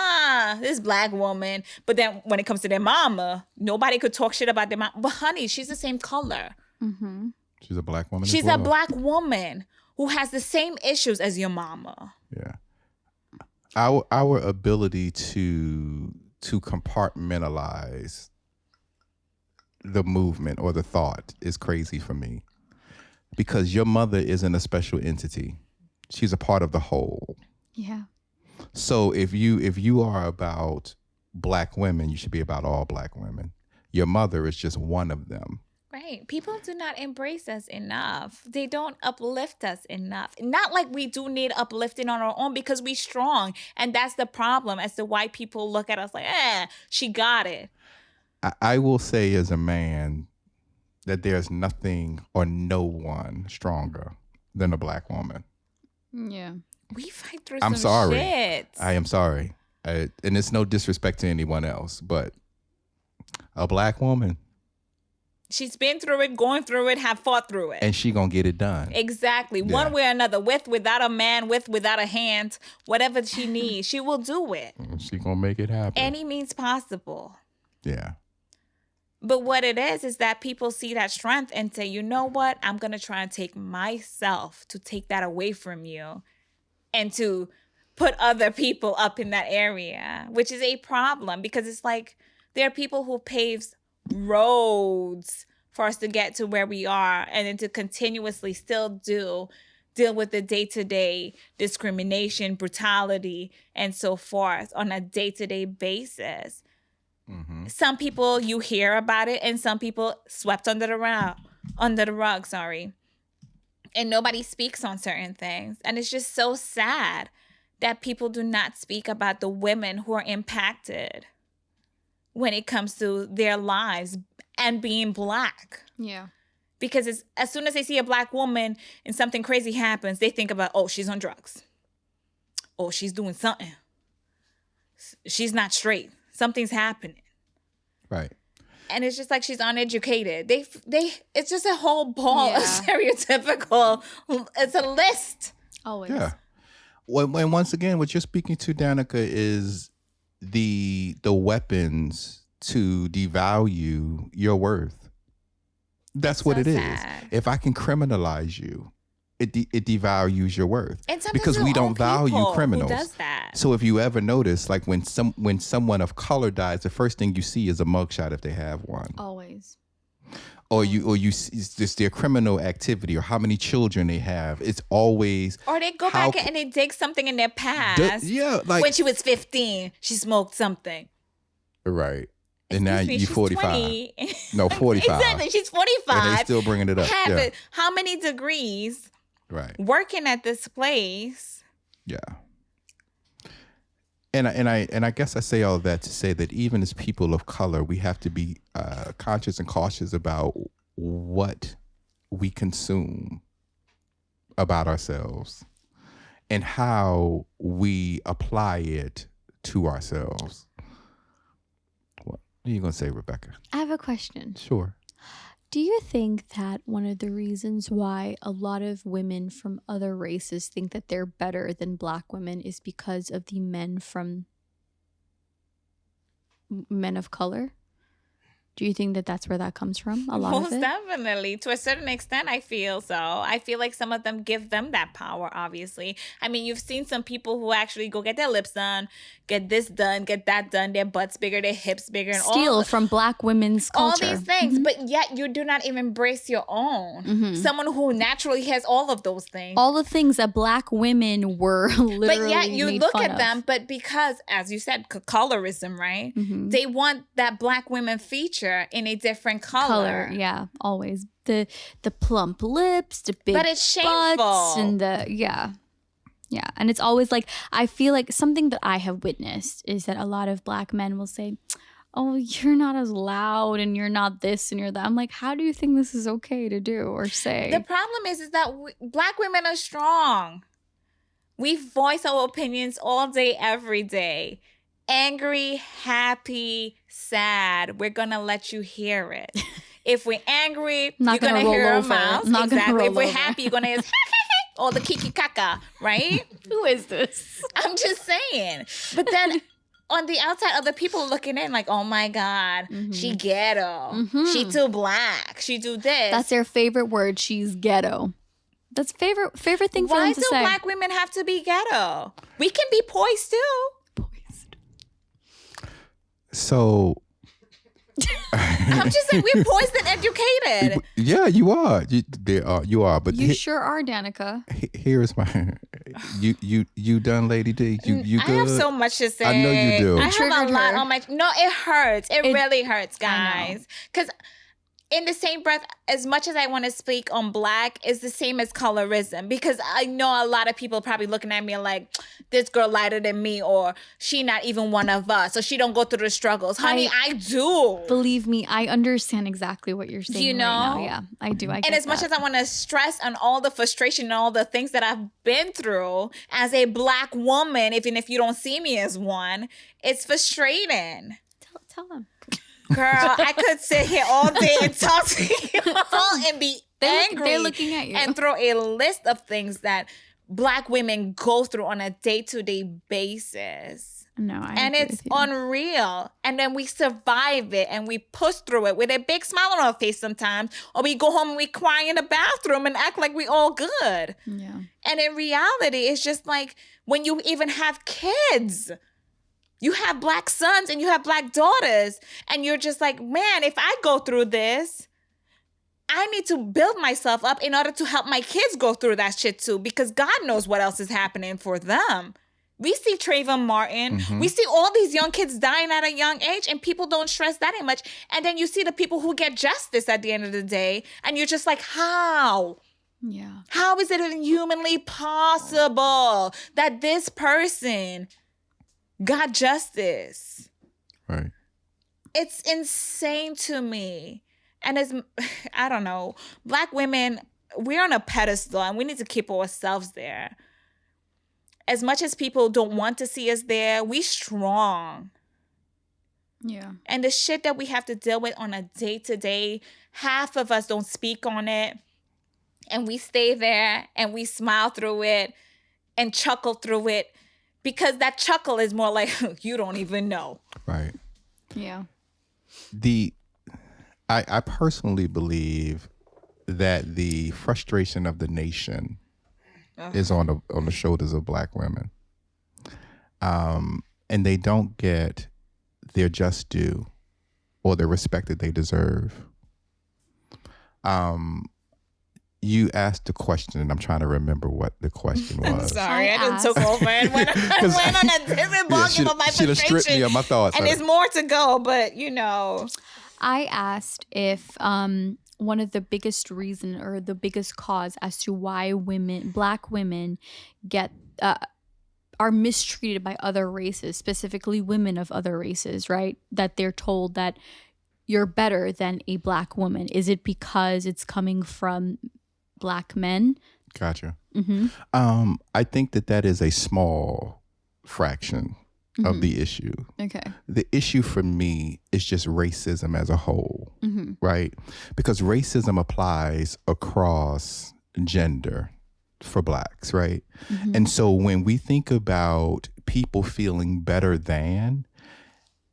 this Black woman. But then when it comes to their mama, nobody could talk shit about their mama. But honey, she's the same color. Mm-hmm. She's a Black woman. She's a Black woman who has the same issues as your mama. Yeah. Our ability to compartmentalize the movement or the thought is crazy for me, because your mother isn't a special entity. She's a part of the whole. Yeah. So if you are about Black women, you should be about all Black women. Your mother is just one of them. Right. People do not embrace us enough. They don't uplift us enough. Not like we do need uplifting on our own, because we strong. And that's the problem as to why people look at us like, she got it. I will say as a man that there's nothing or no one stronger than a Black woman. Yeah. We fight through I'm some sorry. shit. I am sorry. And it's no disrespect to anyone else, but a Black woman, She's been through it, going through it, have fought through it. and she gonna get it done. Exactly. Yeah. One way or another, without a man, without a hand, whatever she needs, she will do it. She gonna make it happen. Any means possible. Yeah. But what it is that people see that strength and say, you know what? I'm going to try and take myself to take that away from you and to put other people up in that area, which is a problem, because it's like there are people who paves roads for us to get to where we are, and then to continuously still deal with the day-to-day discrimination, brutality, and so forth on a day-to-day basis. Mm-hmm. Some people, you hear about it, and some people swept under the rug, and nobody speaks on certain things. And it's just so sad that people do not speak about the women who are impacted when it comes to their lives and being Black. Yeah. Because it's, as soon as they see a Black woman and something crazy happens, they think about, oh, she's on drugs. Oh, she's doing something. She's not straight. Something's happening. Right. And it's just like she's uneducated. It's just a whole ball of Yeah. stereotypical. It's a list. Always. Yeah. When once again, what you're speaking to, Danica, is the weapons to devalue your worth. That's what so it is. sad. If I can criminalize you, it devalues your worth, And sometimes because our we don't own value people criminals. Who does that? So if you ever notice, like when someone of color dies, the first thing you see is a mugshot if they have one, Always. or you see just their criminal activity or how many children they have. It's always Or they go how back and they dig something in their past. like When she was 15, she smoked something. right. And now Excuse me, you're she's 45. 20. No, 45. Exactly. She's 45. And they still bringing it up. Have Yeah. it. How many degrees Right. working at this place? Yeah. And I guess I say all of that to say that even as people of color, we have to be conscious and cautious about what we consume about ourselves and how we apply it to ourselves. What are you going to say, Rebekah? I have a question. Sure. Do you think that one of the reasons why a lot of women from other races think that they're better than Black women is because of the men of color? Do you think that that's where that comes from? A lot Most of it? definitely. To a certain extent, I feel so. I feel like some of them give them that power, obviously. I mean, you've seen some people who actually go get their lips done, get this done, get that done, their butts bigger, their hips bigger, and Steal from Black women's culture. all these things. Mhm. But yet you do not even embrace your own. Mhm. Someone who naturally has all of those things. All the things that Black women were literally But yet you made look fun at of. them, but because, as you said, colorism, right? Mhm. They want that Black women feature in a different color. Yeah, always the plump lips, the big But it's butts, shameful. and yeah, and it's always like, I feel like something that I have witnessed is that a lot of Black men will say, "Oh, you're not as loud, and you're not this, and you're that." I'm like, how do you think this is okay to do or say? The problem is that Black women are strong. We voice our opinions all day, every day. Angry, happy, sad. We're going to let you hear it. If we're angry, Not you're going gonna to hear roll our over. mouths. Not gonna Exactly. roll If we're over. happy, you're going to hear all the kiki kaka, right? Who is this? I'm just saying. But then on the outside, other people looking in like, oh my God, she ghetto. Mhm. She too Black. She do this. That's their favorite word. She's ghetto. That's favorite thing for Why them to do say. black women have to be ghetto? We can be poised too. So I'm just saying we're poised and educated. yeah, you are. You are. But You sure are, Danica. here's my. You done, Lady D? You good? I have so much to say. I know you do. I have Triggered a lot her. on my. No, it hurts. It really hurts, I know. guys. Because in the same breath, as much as I want to speak on black, is the same as colorism. Because I know a lot of people probably looking at me like, this girl lighter than me, or she not even one of us, or she don't go through the struggles. Honey, I do. Believe me, I understand exactly what you're saying. You know? right now. Yeah, I do. I get And as much that. as I want to stress on all the frustration and all the things that I've been through as a black woman, even if you don't see me as one, it's frustrating. Tell them. Girl, I could sit here all day and talk to you all and be angry. They're looking at you. And throw a list of things that black women go through on a day-to-day basis. No, And it's unreal. And then we survive it and we push through it with a big smile on our face sometimes. Or we go home and we cry in the bathroom and act like we all good. Yeah. And in reality, it's just like when you even have kids. You have black sons and you have black daughters. And you're just like, man, if I go through this, I need to build myself up in order to help my kids go through that shit too. Because God knows what else is happening for them. We see Trayvon Martin. Mm-hmm. We see all these young kids dying at a young age, and people don't stress that much. And then you see the people who get justice at the end of the day. And you're just like, how? Yeah. How is it humanly possible that this person got justice? Right. It's insane to me. And I don't know, black women, we're on a pedestal and we need to keep ourselves there. As much as people don't want to see us there, we strong. Yeah. And the shit that we have to deal with on a day-to-day, half of us don't speak on it. And we stay there and we smile through it and chuckle through it. Because that chuckle is more like, you don't even know. Right. Yeah. I personally believe that the frustration of the nation is on the shoulders of black women. And they don't get their just due or the respect that they deserve. You asked the question, and I'm trying to remember what the question was. Sorry, I asked- just took over and went on a different ballgame of my she'd have stripped me frustration. of my thoughts. And there's more to go, but you know. I asked if one of the biggest reason or the biggest cause as to why black women get are mistreated by other races, specifically women of other races, right? That they're told that you're better than a black woman. Is it because it's coming from black men? Gotcha. Mm-hmm. I think that is a small fraction of the issue. Okay. The issue for me is just racism as a whole, right? Because racism applies across gender for blacks, right? And so when we think about people feeling better than,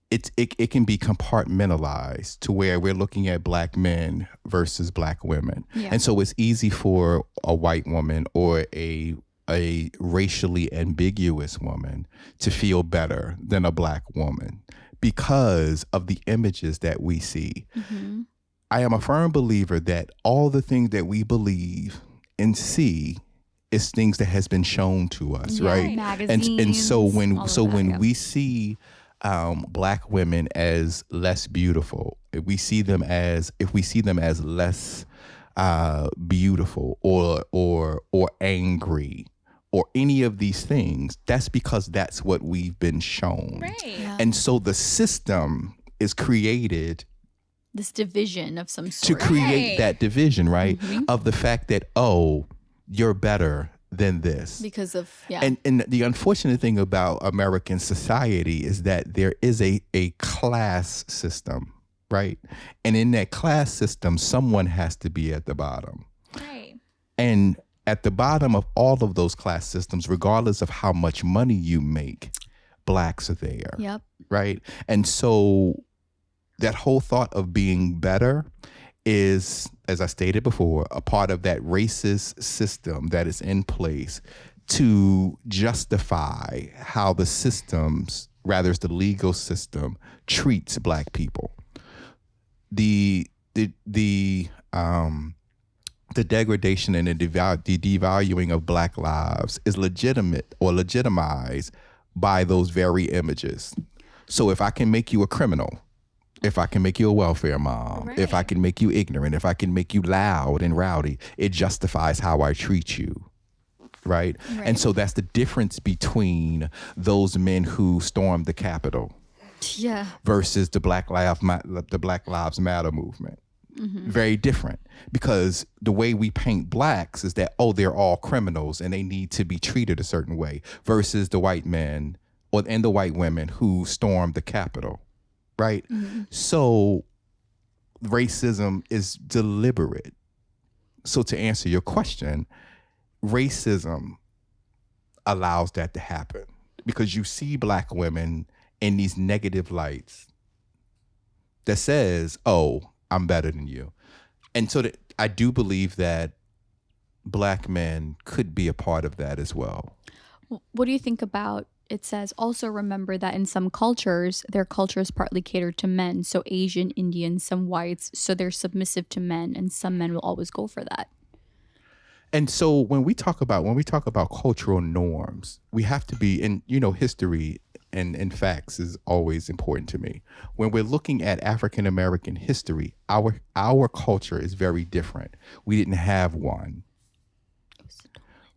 it can be compartmentalized to where we're looking at black men versus black women. Yeah. And so it's easy for a white woman or a racially ambiguous woman to feel better than a black woman because of the images that we see. I am a firm believer that all the things that we believe and see is things that has been shown to us, right? Magazines, And so all when of that, we see black women as less beautiful, if we see them as less beautiful or angry or any of these things, that's because that's what we've been shown. Right. Yeah. And so the system is created This division of some to sort. create Right. that division, right? Of the fact that, oh, you're better than this. Because of, And the unfortunate thing about American society is that there is a class system, right? And in that class system, someone has to be at the bottom. Right. And at the bottom of all of those class systems, regardless of how much money you make, blacks are there, Yep. right? And so that whole thought of being better is, as I stated before, a part of that racist system that is in place to justify how the systems, rather it's the legal system, treats Black people. The degradation and the devaluing of Black lives is legitimate or legitimized by those very images. So if I can make you a criminal, if I can make you a welfare mom, if I can make you ignorant, if I can make you loud and rowdy, it justifies how I treat you. Right? And so that's the difference between those men who stormed the Capitol versus the Black Lives Matter movement. Very different, because the way we paint Blacks is that, oh, they're all criminals and they need to be treated a certain way, versus the white men and the white women who stormed the Capitol. Right? So racism is deliberate. So to answer your question, racism allows that to happen because you see Black women in these negative lights that says, oh, I'm better than you. And so I do believe that Black men could be a part of that as well. What do you think about, it says, also remember that in some cultures, their culture is partly catered to men. So Asian, Indian, some whites, so they're submissive to men, and some men will always go for that. And so when we talk about cultural norms, we have to be in, history and facts is always important to me. When we're looking at African American history, our culture is very different. We didn't have one.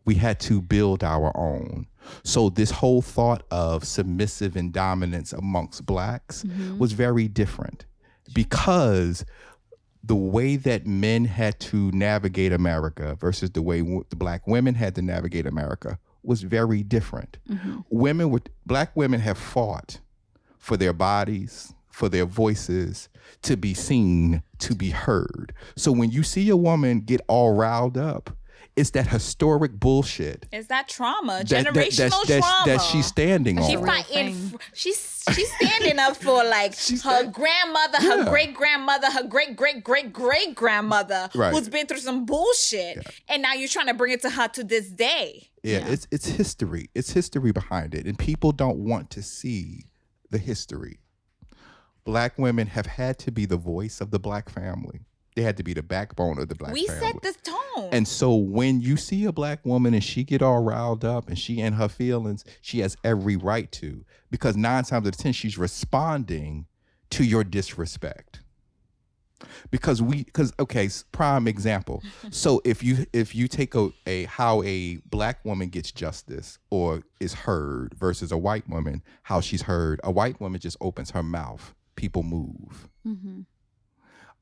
We had to build our own. So this whole thought of submissive and dominance amongst Blacks was very different, because the way that men had to navigate America versus the way the Black women had to navigate America was very different. Black women have fought for their bodies, for their voices, to be seen, to be heard. So when you see a woman get all riled up, it's that historic bullshit. It's that trauma, generational trauma that she's standing on. She's standing up for her grandmother, her great grandmother, her great great great great grandmother, who's been through some bullshit, and now you're trying to bring it to her to this day. It's history. It's history behind it, and people don't want to see the history. Black women have had to be the voice of the Black family. They had to be the backbone of the Black family. We set the tone. And so when you see a Black woman and she get all riled up and she in her feelings, she has every right to, because 9 times out of 10 she's responding to your disrespect. Because prime example. So if you take how a Black woman gets justice or is heard versus a white woman, how she's heard, a white woman just opens her mouth, people move.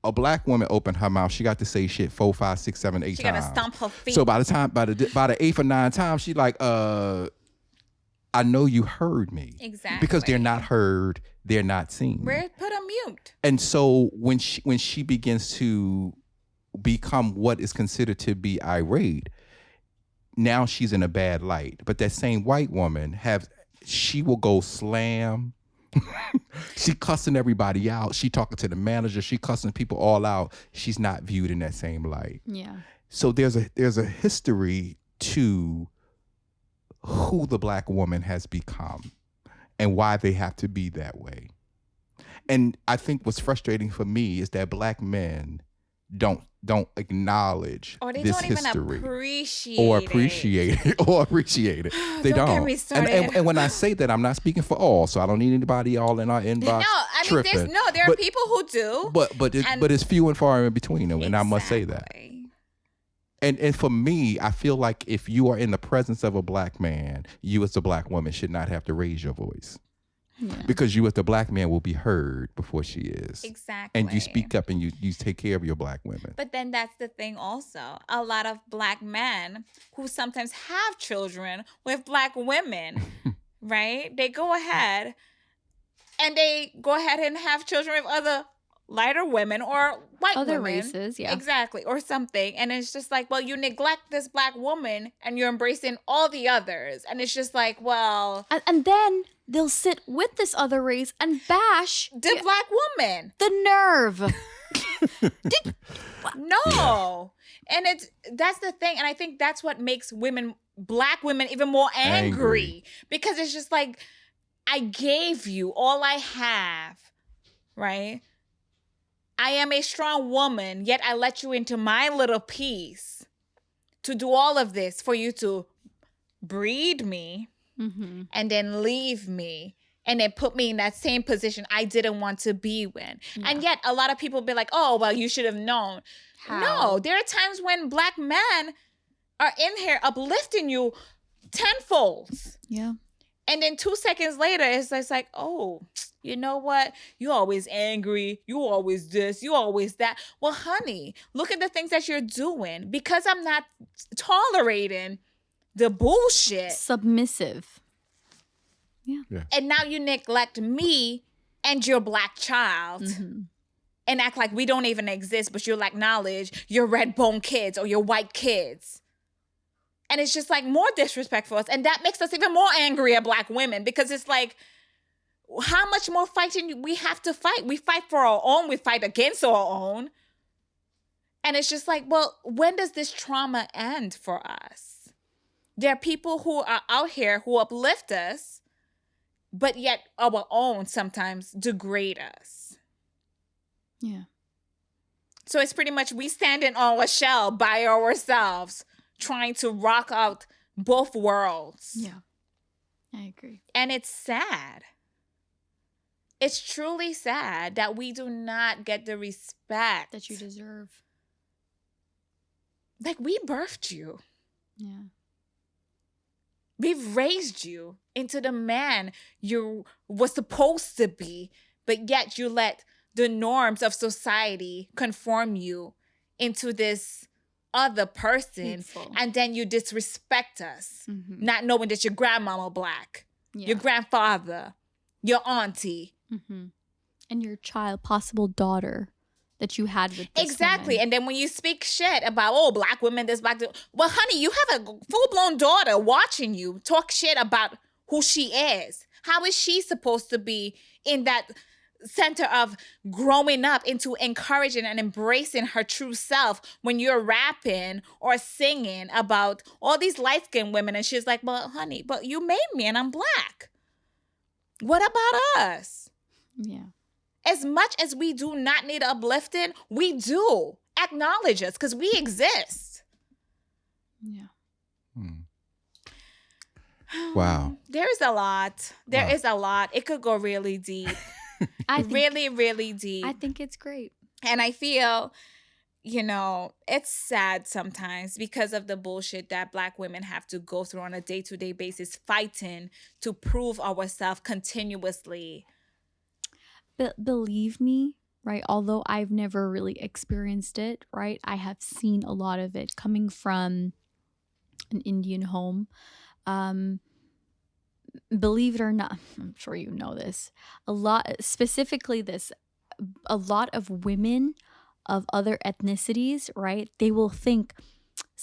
A Black woman opened her mouth, she got to say shit 4, 5, 6, 7, 8 times. She got to stomp her feet. So by the 8th or 9th time, she like, I know you heard me. Exactly. Because they're not heard, they're not seen. Put on mute. And so when she begins to become what is considered to be irate, now she's in a bad light. But that same white woman she will go slam. She cussing everybody out. She talking to the manager. She cussing people all out. She's not viewed in that same light. Yeah. So there's a history to who the Black woman has become and why they have to be that way. And I think what's frustrating for me is that Black men don't acknowledge this history or appreciate it. They don't. Get me started. And when I say that, I'm not speaking for all, so I don't need anybody all in our inbox. There are people who do, but it's few and far in between them, and I must say that. And for me, I feel like if you are in the presence of a Black man, you as a Black woman should not have to raise your voice. Yeah. Because you as the Black man will be heard before she is. Exactly. And you speak up and you take care of your Black women. But then that's the thing also. A lot of Black men who sometimes have children with Black women, right? They go ahead and have children with other lighter women or white other women. races, yeah. Exactly. Or something. And it's just like, well, you neglect this Black woman and you're embracing all the others. And it's just like, well. And then they'll sit with this other race and bash the Black woman. The nerve. No. And that's the thing. And I think that's what makes black women even more angry. Because it's just like, I gave you all I have, right? I am a strong woman, yet I let you into my little piece to do all of this for you to breed me and then leave me and then put me in that same position I didn't want to be in. Yeah. And yet a lot of people be like, oh, well, you should have known. How? No, there are times when black men are in here uplifting you tenfold. Yeah. And then 2 seconds later, it's like, oh, you know what? You always angry. You always this. You always that. Well, honey, look at the things that you're doing. Because I'm not tolerating the bullshit. Submissive. Yeah. And now you neglect me and your black child and act like we don't even exist, but you'll acknowledge your red bone kids or your white kids. And it's just like more disrespect for us. And that makes us even more angry at black women because it's like, how much more fighting we have to fight? We fight for our own. We fight against our own. And it's just like, well, when does this trauma end for us? There are people who are out here who uplift us, but yet our own sometimes degrade us. Yeah. So it's pretty much we stand in our shell by ourselves, trying to rock out both worlds. Yeah, I agree. And it's sad. It's truly sad that we do not get the respect that you deserve. Like, we birthed you. Yeah. We've raised you into the man you were supposed to be, but yet you let the norms of society conform you into this other person. Hateful. And then you disrespect us, not knowing that your grandmama black, your grandfather, your auntie. And your child, possible daughter that you had with this exactly woman. And then when you speak shit about, oh, black women, this black, well, honey, you have a full-blown daughter watching you talk shit about who she is. How is she supposed to be in that center of growing up into encouraging and embracing her true self when you're rapping or singing about all these light-skinned women? And she's like, well, honey, but you made me and I'm black. What about us? Yeah. As much as we do not need uplifting, we do acknowledge us because we exist. Yeah. Wow. There's a lot. There is a lot. It could go really deep. Really deep. I think it's great. And I feel, it's sad sometimes because of the bullshit that black women have to go through on a day-to-day basis, fighting to prove ourselves continuously. But believe me, right, although I've never really experienced it, right, I have seen a lot of it coming from an Indian home. Believe it or not, I'm sure you know this, a lot of women of other ethnicities, right, they will think,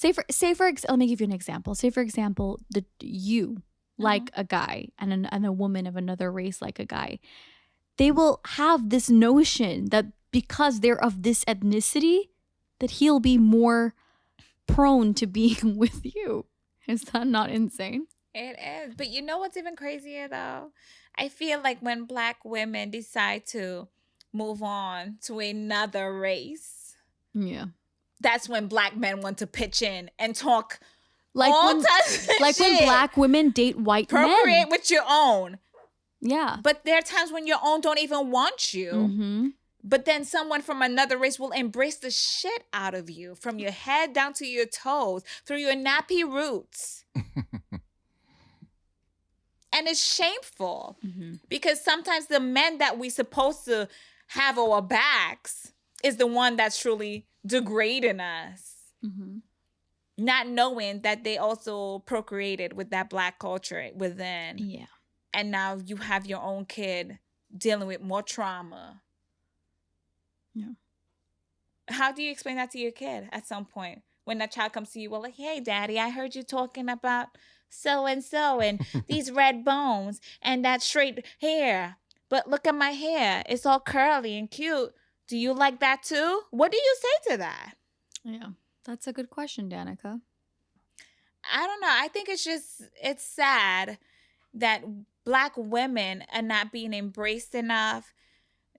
let me give you an example. Say, for example, you like a guy and a woman of another race like a guy. They will have this notion that because they're of this ethnicity, that he'll be more prone to being with you. Is that not insane? It is. But you know what's even crazier, though? I feel like when black women decide to move on to another race, that's when black men want to pitch in and talk like when black women date white men. Procreate with your own. Yeah. But there are times when your own don't even want you. But then someone from another race will embrace the shit out of you from your head down to your toes, through your nappy roots. And it's shameful because sometimes the men that we supposed to have our backs is the one that's truly degrading us. Not knowing that they also procreated with that black culture within. Yeah. And now you have your own kid dealing with more trauma. Yeah. How do you explain that to your kid at some point? When that child comes to you, well, like, hey, daddy, I heard you talking about so-and-so and these red bones and that straight hair. But look at my hair. It's all curly and cute. Do you like that too? What do you say to that? Yeah, that's a good question, Danica. I don't know. I think it's sad that Black women are not being embraced enough,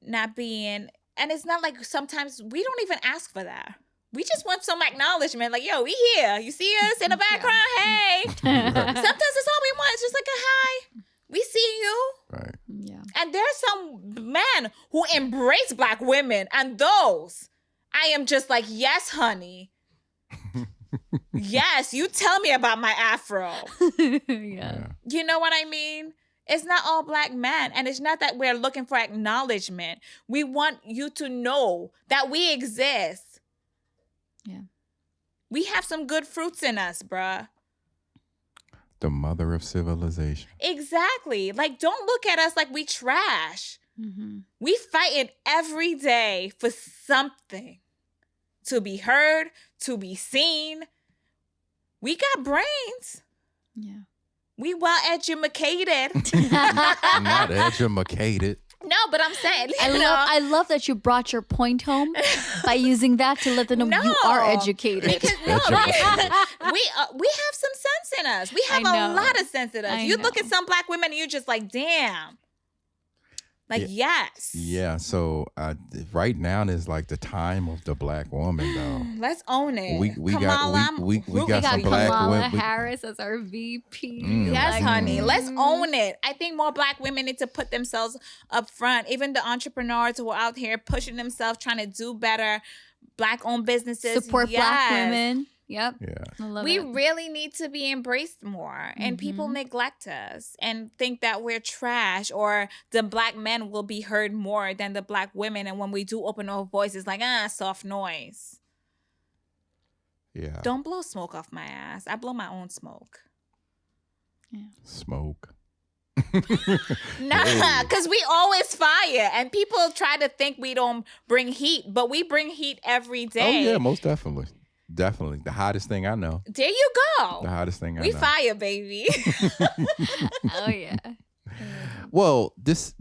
and it's not like sometimes we don't even ask for that. We just want some acknowledgement, like, yo, we here. You see us in the background? Hey. Sometimes that's all we want. It's just like a hi. We see you. Right. Yeah. And there's some men who embrace Black women, and those, I am just like, yes, honey. Yes, you tell me about my afro. Yeah. You know what I mean? It's not all Black men, and it's not that we're looking for acknowledgement. We want you to know that we exist. Yeah. We have some good fruits in us, bruh. The mother of civilization. Exactly. Like, don't look at us like we trash. Mm-hmm. We fighting every day for something. To be heard, to be seen. We got brains. Yeah. We well educated. Not educated. No, but I'm saying, I love that you brought your point home by using that to let them know you are educated. Because Educated. we have some sense in us. We have I a know. lot of sense in us. I You look know. at some Black women and you're just like, damn. Like, yes. Yeah, so right now is like the time of the Black woman, though. Let's own it. We got some Black Kamala women. Harris as our VP. Yes, Like, honey. Let's own it. I think more Black women need to put themselves up front. Even the entrepreneurs who are out here pushing themselves, trying to do better. Black-owned businesses. support Black Yes. women. Yep. Yeah. I love We it. really need to be embraced more, and people neglect us and think that we're trash, or the Black men will be heard more than the Black women. And when we do open our voices, like, soft noise. Yeah. Don't blow smoke off my ass. I blow my own smoke. Smoke. Nah, because we always fire, and people try to think we don't bring heat, but we bring heat every day. Oh, yeah, most definitely. Definitely. The hottest thing I know. There you go. The hottest thing I We know. fire, baby. Oh yeah. Well, this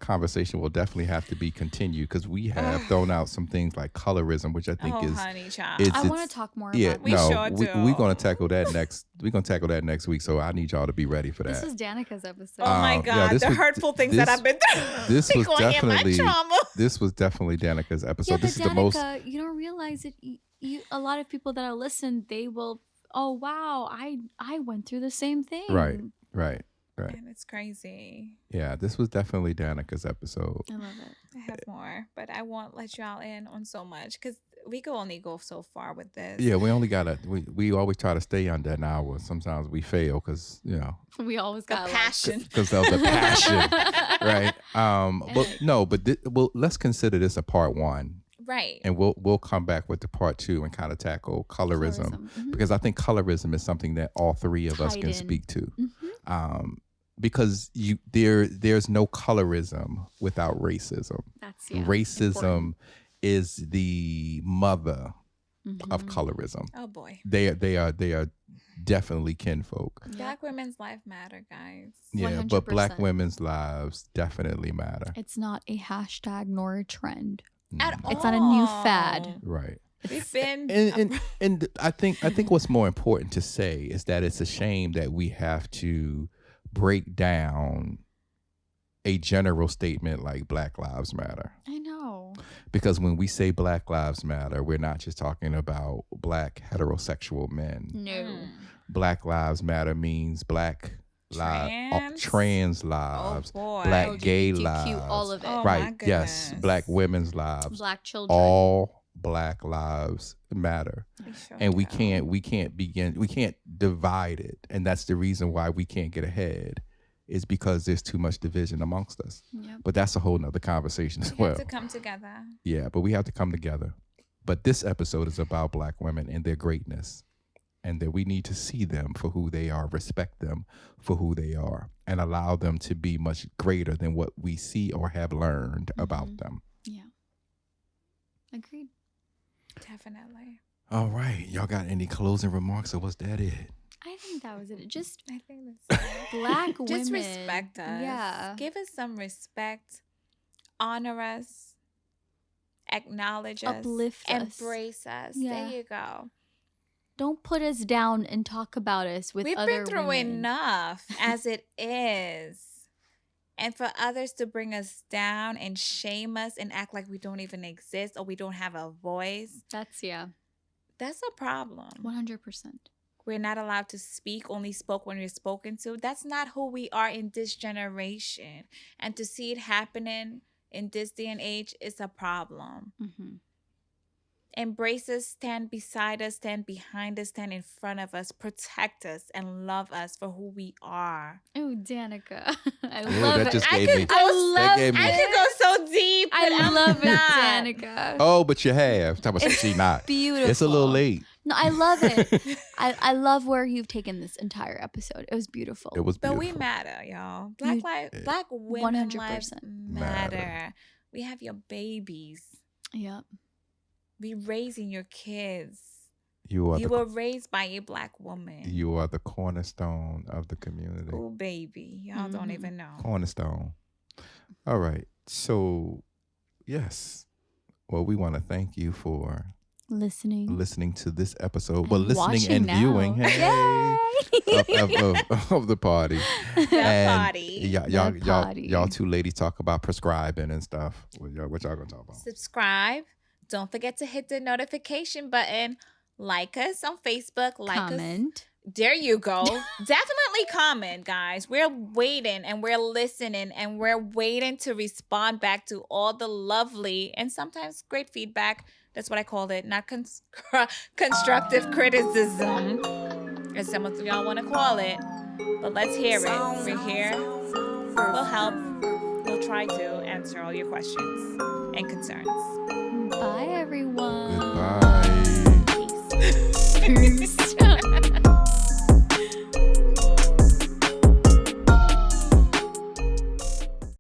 conversation will definitely have to be continued because we have thrown out some things like colorism, which I think Oh, is honey, child. it's- I want to talk more yeah. about We this. No, sure we're do. gonna tackle that next. We're gonna tackle that next week. So I need y'all to be ready for This that. is Danica's episode. Oh my yeah, God, this the was- hurtful things this- that I've been through. this was They gonna hear my definitely- trauma. This was definitely Danica's episode. Yeah, This but is the most. Danica, you don't realize it. You a lot of people that are listening, they will. Oh wow, I went through the same thing. Right. And it's crazy. Yeah, this was definitely Danica's episode. I love it. I have more, but I won't let y'all in on so much because we can only go so far with this. Yeah, we only gotta. We always try to stay under an hour. Sometimes we fail because We always The got passion. because of the passion, right? Well, let's consider this a part one. Right. And we'll come back with the part two and kind of tackle colorism. Mhm. Because I think colorism is something that all three of us Tied can in. speak to. Mhm. Because there's no colorism without racism. That's Racism important. is the mother of Mhm. colorism. Oh boy. They are definitely kinfolk. Yeah. Black women's life matter, guys. Yeah, but Black 100%. women's lives definitely matter. It's not a hashtag nor a trend. At all. It's not a new fad. Right. We've been And I think what's more important to say is that it's a shame that we have to break down a general statement like Black Lives Matter. I know. Because when we say Black Lives Matter, we're not just talking about Black heterosexual men. No. Black Lives Matter means Black trans lives, boy. Black gay LGBTQ, lives, all of it. Oh, right? my Yes, goodness. Black women's lives, Black children. all Black lives matter. We sure And we do. can't divide it, and that's the reason why we can't get ahead, is because there's too much division amongst us. Yep. But that's a whole nother conversation as We well. have to come together. Yeah, but we have to come together. But this episode is about Black women and their greatness, and that we need to see them for who they are, respect them for who they are, and allow them to be much greater than what we see or have learned about them. Yeah. Agreed. Definitely. All right, y'all got any closing remarks, or was that it? I think that was it. Just I think that's it. Black women. Just respect us. Yeah. Give us some respect. Honor us. acknowledge us, Uplift us. embrace us. Yeah. There you go. Don't put us down and talk about us with We've other been through women. enough as it is. And for others to bring us down and shame us and act like we don't even exist or we don't have a voice, That's that's a problem. 100%. We're not allowed to speak, only spoke when we're spoken to. That's not who we are in this generation. And to see it happening in this day and age is a problem. Mm-hmm. Embrace us, stand beside us, stand behind us, stand in front of us, protect us, and love us for who we are. Oh, Danica. I Ooh, love that it. just I gave could me. go that gave me. I could go so deep. But I I'm love it, not. Danica. Oh, but you have. Talk about she not. Beautiful. It's a little late. No, I love it. I love where you've taken this entire episode. It was beautiful. It was But beautiful. we matter, y'all. Black women 100% lives matter. We have your babies. Yep. We raising your kids. You were raised by a Black woman. You are the cornerstone of the community. Oh, baby. Y'all don't even know. Cornerstone. All right. So, yes. Well, we want to thank you for listening to this episode. And well, listening and now. viewing. Hey. of the party. Y'all two ladies talk about prescribing and stuff. What y'all gonna talk about? Subscribe. Don't forget to hit the notification button. Like us on Facebook. Comment. There you go. Definitely comment, guys. We're waiting and we're listening and we're waiting to respond back to all the lovely and sometimes great feedback. That's what I called it. Not constructive criticism, as some of y'all want to call it. But let's hear it. We're here. We'll help. We'll try to answer all your questions and concerns. Bye, everyone. Goodbye.